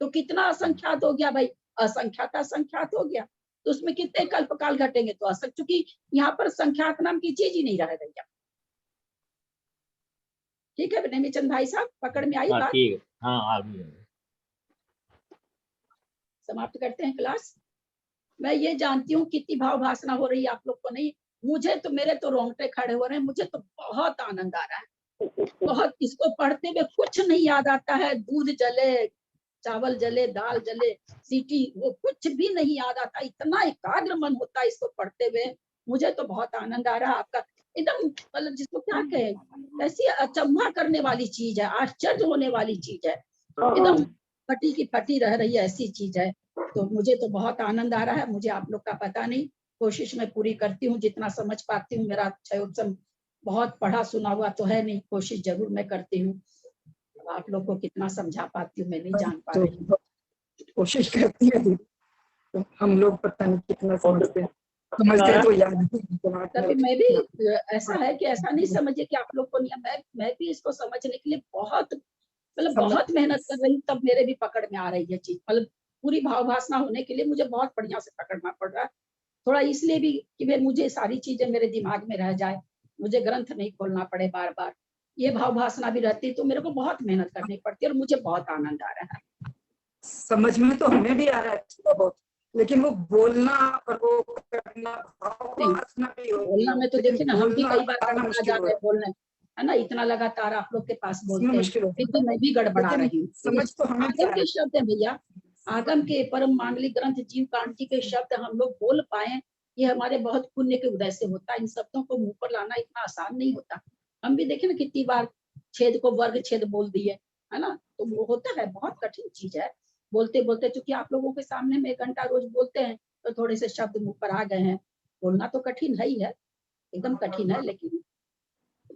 तो कितना असंख्यात हो गया भाई? असंख्यात असंख्यात हो गया। तो उसमें कितने कल्पकाल घटेंगे? तो असंख्य, क्योंकि यहाँ पर संख्यात नाम की चीज ही नहीं रह गई। ठीक है नेमीचंद भाई साहब, पकड़ में आई बात? ठीक है, हाँ आ गई। समाप्त करते हैं क्लास। मैं ये जानती हूँ कितनी भाव भाषणा हो रही है आप लोग को नहीं, मुझे तो, मेरे तो रोंगटे खड़े हो रहे हैं, मुझे तो बहुत आनंद आ रहा है, बहुत। इसको पढ़ते हुए कुछ नहीं याद आता है, दूध जले, चावल जले, दाल जले, सीटी, वो कुछ भी नहीं याद आता, इतना एकाग्र मन होता है इसको पढ़ते हुए। मुझे तो बहुत आनंद आ रहा है आपका, एकदम मतलब जिसको क्या कहे, ऐसी अचंभा करने वाली चीज है, आश्चर्य होने वाली चीज है, एकदम फटी की फटी रह रही है, ऐसी चीज है। तो मुझे तो बहुत आनंद आ रहा है। मुझे आप लोग का पता नहीं, कोशिश मैं पूरी करती हूँ जितना समझ पाती हूँ। मेरा क्षयोत्सम बहुत पढ़ा सुना हुआ तो है नहीं, कोशिश जरूर मैं करती हूँ। आप लोग को कितना समझा पाती हूँ मैं नहीं जान पा रही हूँ। कोशिश करती है, तो हम लोग पता नहीं कितना समझते हैं, समझते तो याद नहीं। तभी मैं भी, ऐसा है कि ऐसा नहीं समझिए कि आप लोग को नहीं, मैं भी इसको समझने के लिए बहुत, मतलब बहुत मेहनत कर रही हूँ, तब मेरे भी पकड़ में आ रही है चीज। मतलब पूरी भावभाषा होने के लिए मुझे बहुत बढ़िया से पकड़ना पड़ रहा है। थोड़ा इसलिए भी कि भाई मुझे सारी चीजें मेरे दिमाग में रह जाए, मुझे ग्रंथ नहीं खोलना पड़े बार बार। ये भावभाषा भी रहती तो मेरे को बहुत मेहनत करनी पड़ती है, और मुझे बहुत आनंद आ रहा है। समझ में तो हमें भी आ रहा है बहुत, लेकिन वो बोलना और वो करना, बोलना में तो देखिए ना, हम भी कई बार गड़बड़ा जाते हैं बोलने, है ना, इतना लगातार आप लोग के पास बोलते हैं, फिर तो मैं भी गड़बड़ा रही हूँ। समझ तो हमें आगम के शब्द है भैया, आगम के परम मांगलिक ग्रंथ जीव कांति के शब्द हम लोग बोल पाए, ये हमारे बहुत पुण्य के उदय से होता है। इन शब्दों को मुंह पर लाना इतना आसान नहीं होता। हम भी देखे ना कितनी बार छेद को वर्ग छेद बोल दिए, है ना, तो वो होता है, बहुत कठिन चीज है। बोलते बोलते, चूंकि आप लोगों के सामने में 1 घंटा रोज बोलते हैं, तो थोड़े से शब्द मुंह पर आ गए हैं। बोलना तो कठिन है ही है, एकदम कठिन है, लेकिन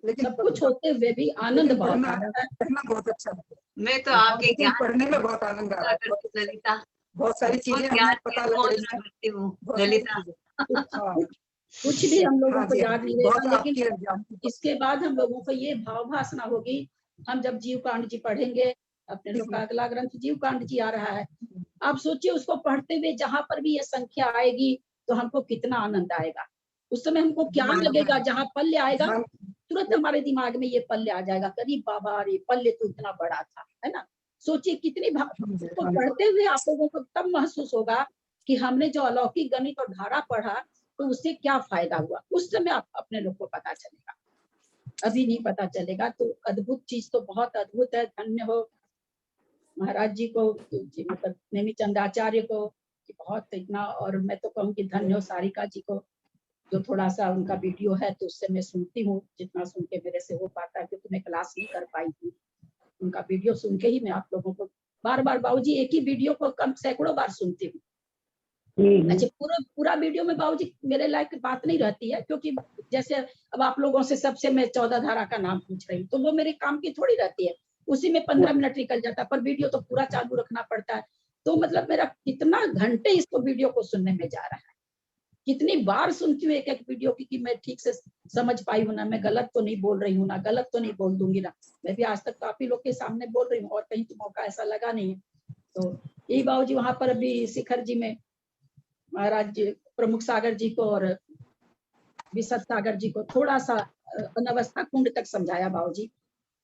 लेकिन सब कुछ होते हुए भी आनंद बहुत आ रहा है। पढ़ना बहुत अच्छा लगता है। मैं तो आपके लेकिन ज्ञान पढ़ने में बहुत आनंद आ रहा है। ललिता, बहुत सारी चीजें बहुत हमें ज्ञान पता की लग खोज रही है। करती हूँ बहुत सारी ललिता। चीजें। हाँ कुछ भी हम लोगों हाँ को जी, याद नहीं बहुत रहेगा, आपकी लेकिन ज्ञान की इसके बाद हम लोगों को ये भाव भासना होगी। हम जब जीव कांड जी पढ़ेंगे, अपने लोग का अगला ग्रंथ जीव कांड जी आ रहा है, आप सोचिए उसको पढ़ते हुए जहां पर भी ये संख्या आएगी तो हमको कितना आनंद आएगा। उस समय हमको क्या लगेगा, जहाँ पल्ले आएगा तुरंत हमारे दिमाग में ये पल्ले आ जाएगा, करीब बाबा रे पल्ले तो इतना बड़ा था, है ना। सोचिए कितनी उसको पढ़ते हुए आप लोगों को तब महसूस होगा कि हमने जो अलौकिक गणित और धारा पढ़ा तो उससे क्या फायदा हुआ। उस समय आप अपने लोग को पता चलेगा, अभी नहीं पता चलेगा। तो अद्भुत चीज तो बहुत अद्भुत है। धन्य हो महाराज जी को, मतलब नेमीचंद आचार्य को कि बहुत इतना, और मैं तो कहूँ धन्य हो सारिका जी को, जो थोड़ा सा उनका वीडियो है तो उससे मैं सुनती हूँ जितना सुन के मेरे से हो पाता है, क्योंकि मैं क्लास नहीं कर पाई थी। उनका वीडियो सुन के ही मैं आप लोगों को बार बार, बाबूजी एक ही वीडियो को कम सैकड़ों बार सुनती हूँ। अच्छा, पूरा वीडियो में बाबूजी मेरे लायक बात नहीं रहती है, क्योंकि जैसे अब आप लोगों से सबसे मैं 14 धारा का नाम पूछ रही हूँ तो वो मेरे काम की थोड़ी रहती है, उसी में 15 मिनट निकल जाता है, पर वीडियो तो पूरा चालू रखना पड़ता है। तो मतलब मेरा कितना घंटे इसको वीडियो को सुनने में जा रहा है, कितनी बार सुनती हूँ एक एक वीडियो की, कि मैं ठीक से समझ पाई हूँ ना, मैं गलत तो नहीं बोल रही हूँ ना, गलत तो नहीं बोल दूंगी ना। मैं भी आज तक काफी लोग के सामने बोल रही हूँ और कहीं तो मौका ऐसा लगा नहीं है। तो यही बाबूजी वहां पर अभी शिखर जी में महाराज जी, प्रमुख सागर जी को और विशद सागर जी को थोड़ा सा अनवस्था कुंड तक समझाया बाबूजी।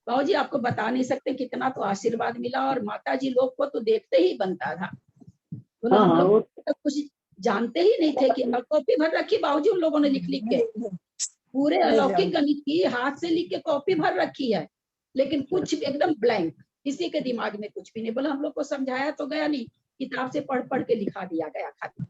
बाबूजी आपको बता नहीं सकते कितना तो आशीर्वाद मिला, और माता जी लोग को तो देखते ही बनता था। बोला हम लोग तो कुछ जानते ही नहीं थे कि कॉपी भर रखी बाबूजी उन लोगों ने लिख लिख के, पूरे अलौकिक गणित की हाथ से लिख के कॉपी भर रखी है, लेकिन कुछ एकदम ब्लैंक, किसी के दिमाग में कुछ भी नहीं। बोला हम लोग को समझाया तो गया नहीं, किताब से पढ़ पढ़ के लिखा दिया गया खाली।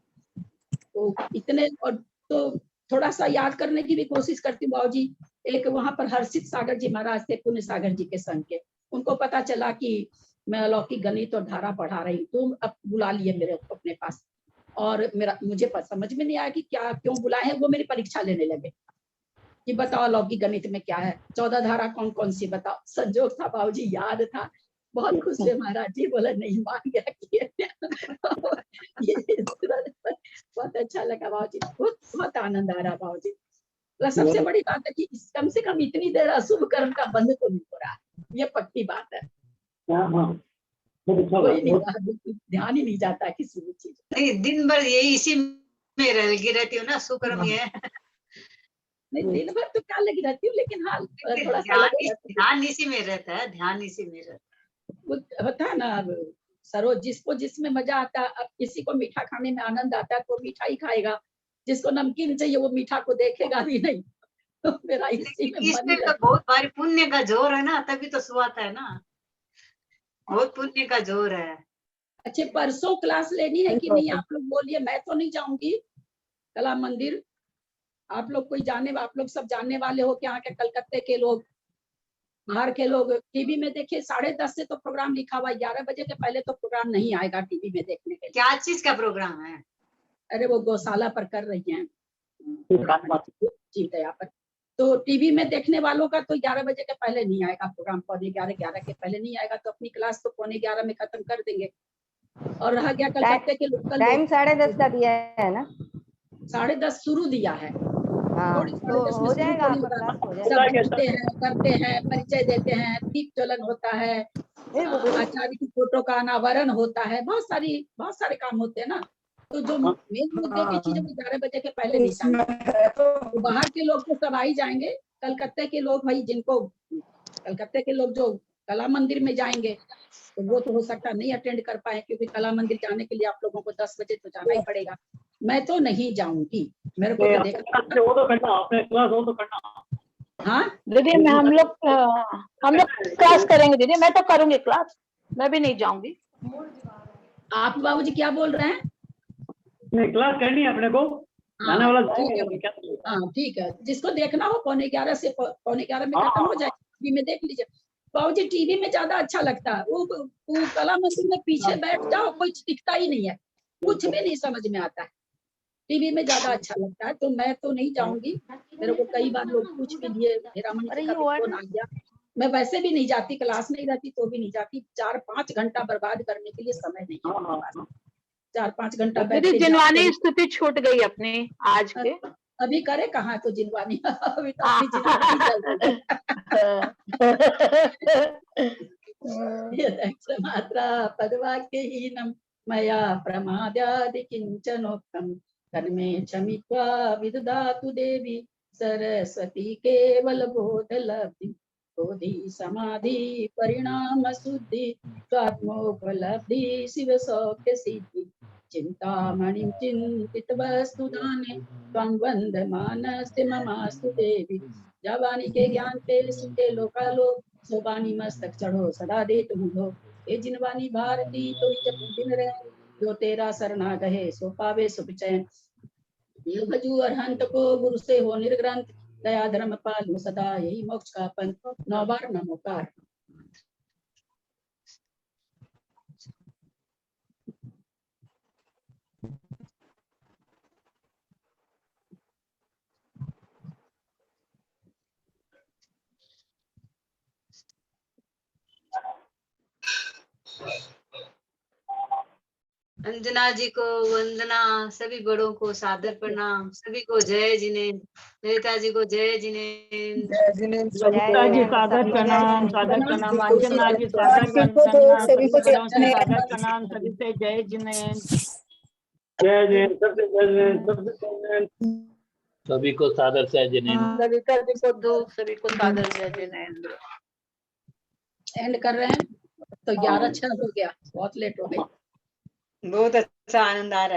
तो इतने, और तो थोड़ा सा याद करने की भी कोशिश करती हूँ बाबूजी। एक वहां पर हर्षित सागर जी महाराज थे, पुण्य सागर जी के संग के, उनको पता चला कि मैं अलौकिक गणित और धारा पढ़ा रही हूँ, तो अब बुला लिए मेरे अपने पास, और मुझे समझ में नहीं आया कि क्या क्यों बुलाए हैं। वो मेरी परीक्षा लेने लगे कि बताओ अलौकिक गणित में क्या है, 14 धारा कौन कौन सी बताओ। संजोग था बाबूजी, याद था, बहुत खुश हुए महाराज जी, बोला नहीं मान गया कि ये बहुत अच्छा लगा बाबूजी, बहुत आनंद आ रहा बाबूजी। सबसे बड़ी बात है कि कम से कम इतनी देर अशुभ कर्म का बंध तो नहीं हो रहा, ये पक्की बात है। कोई नहीं, ध्यान ही नहीं जाता किसी भी चीज। नहीं, दिन भर यही इसी में लगी रहती हूँ ना, शुक्र में है। नहीं दिन भर तो क्या लगी रहती हूँ, लेकिन हाँ थोड़ा सा ध्यान इसी में रहता है, ध्यान इसी में रहता है। होता है ना सरोज, जिसको जिसमें मजा आता है। अब किसी को मीठा खाने में आनंद आता है तो मीठा ही खाएगा, जिसको नमकीन चाहिए वो मीठा को देखेगा भी नहीं। तो मेरा इसी में इसमें तो बहुत भारी पुण्य का जोर है ना, तभी तो सुहाता है ना, बहुत पुण्य का जोर है। अच्छे, परसों क्लास लेनी है कि नहीं आप लोग बोलिए, मैं तो नहीं जाऊंगी कला मंदिर। आप लोग कोई आप लोग सब जानने वाले हो कि यहाँ के कलकत्ते के लोग, बाहर के लोग टीवी में देखे 10:30 से तो प्रोग्राम लिखा हुआ, 11 बजे के पहले तो प्रोग्राम नहीं आएगा टीवी में देखने के लिए। क्या चीज का प्रोग्राम है? अरे वो गौशाला पर कर रही हैं जी दया पर, तो टीवी में देखने वालों का तो 11 बजे के पहले नहीं आएगा प्रोग्राम, 11:15 के पहले नहीं आएगा, तो अपनी क्लास तो 11:15 में खत्म कर देंगे। और रहा गया कलकत्ते के लोकल, टाइम 10:30 का दिया है ना, 10:30 शुरू दिया है। तो हो जाएगा, सब पूछते हैं, करते हैं, परिचय देते हैं, दीप ज्वलन होता है, आचार्य की फोटो का अनावरण होता है, बहुत सारे काम होते हैं ना। तो जो मेन मुद्दे की चीजें 11 बजे के पहले नहीं चाहिए। तो बाहर के लोग तो सब आ ही जाएंगे, कलकत्ते के लोग भाई, जिनको कलकत्ते के लोग जो कला मंदिर में जाएंगे तो वो तो हो सकता नहीं अटेंड कर पाए, क्योंकि कला मंदिर जाने के लिए आप लोगों को 10 बजे तो जाना ही पड़ेगा। मैं तो नहीं जाऊंगी, मेरे को तो देखना वो तो करना, आपने क्लास हो तो करना। हाँ दीदी, मैं हम लोग क्लास करेंगे दीदी, मैं तो करूंगी क्लास, मैं भी नहीं जाऊंगी। आप बाबूजी क्या बोल रहे हैं? नहीं, क्लास करनी है अपने को, आने वाला जाएगा। हाँ ठीक है, जिसको देखना हो 11:15 से 11:15 में खत्म हो जाए, टीवी में देख लीजिए। बाबूजी टीवी में ज्यादा अच्छा लगता है, वो कला मंदिर में पीछे बैठ जाओ, कुछ दिखता ही नहीं है, कुछ भी नहीं समझ में आता है। टीवी में ज्यादा अच्छा लगता है, तो मैं तो नहीं जाऊंगी। मेरे को कई बार लोग पूछ भी दिए, हीरामणि जी का भी फोन आ गया। मैं वैसे भी नहीं जाती, क्लास नहीं रहती तो भी नहीं जाती। 4-5 घंटा बर्बाद करने के लिए समय नहीं है मेरे पास। 4-5 घंटा बैठ दीदी के जिनवानी स्तुति छूट गई अपनी आज के। अभी करे कहाँ तो जिनवानी अभी तो अपनी जिनवानी चल रही है। मात्रा पदवाक्यहीनं मया प्रमादादि किंचनोक्तम तन्मे क्षमित्वा विदधातु देवी सरस्वती केवल बोध लब्धि बोधि समाधि परिणाम शुद्धि स्वात्मोपलब्धि शिव सौख्य सिद्धि चिंतामणिं चिंतित वस्तुदाने त्वं वन्दमानस्य ममास्तु देवी। जवानी के ज्ञान पे सुखे लोकालोक सोबानी मस्तक चढ़ो सदा दे तुम हो। ए जिनवानी भारती तो जब दिन रहे जो तेरा सरना गहे सो पावे सुख चैन। ये भजू अरहंत को गुरु से हो निर्ग्रंथ दया धर्म पालू सदा यही मोक्ष का पंथ 9 बार नमोकार। अंजना जी को वंदना, सभी बड़ों को सादर प्रणाम, सभी को जय जिनेन्द्र। ललिता जी को जय जिनेन्द्र। ललिता जी सादर प्रणाम, सादर प्रणाम। अंजना जी सादर सभी को वंदना, सभी सभी को बड़ों से जय सादर प्रणाम, सभी से जय जिनेन्द्र। जय जय सबसे जय सबसे जय। सभी को सादर से जिनेन्द्र। ललिता जी को दो, सभी को सादर जय जिनेन्द्र। एंड कर रहे हैं तो 11:06 हो गया, बहुत लेट हो गई। बहुत अच्छा आनंद आ रहा है।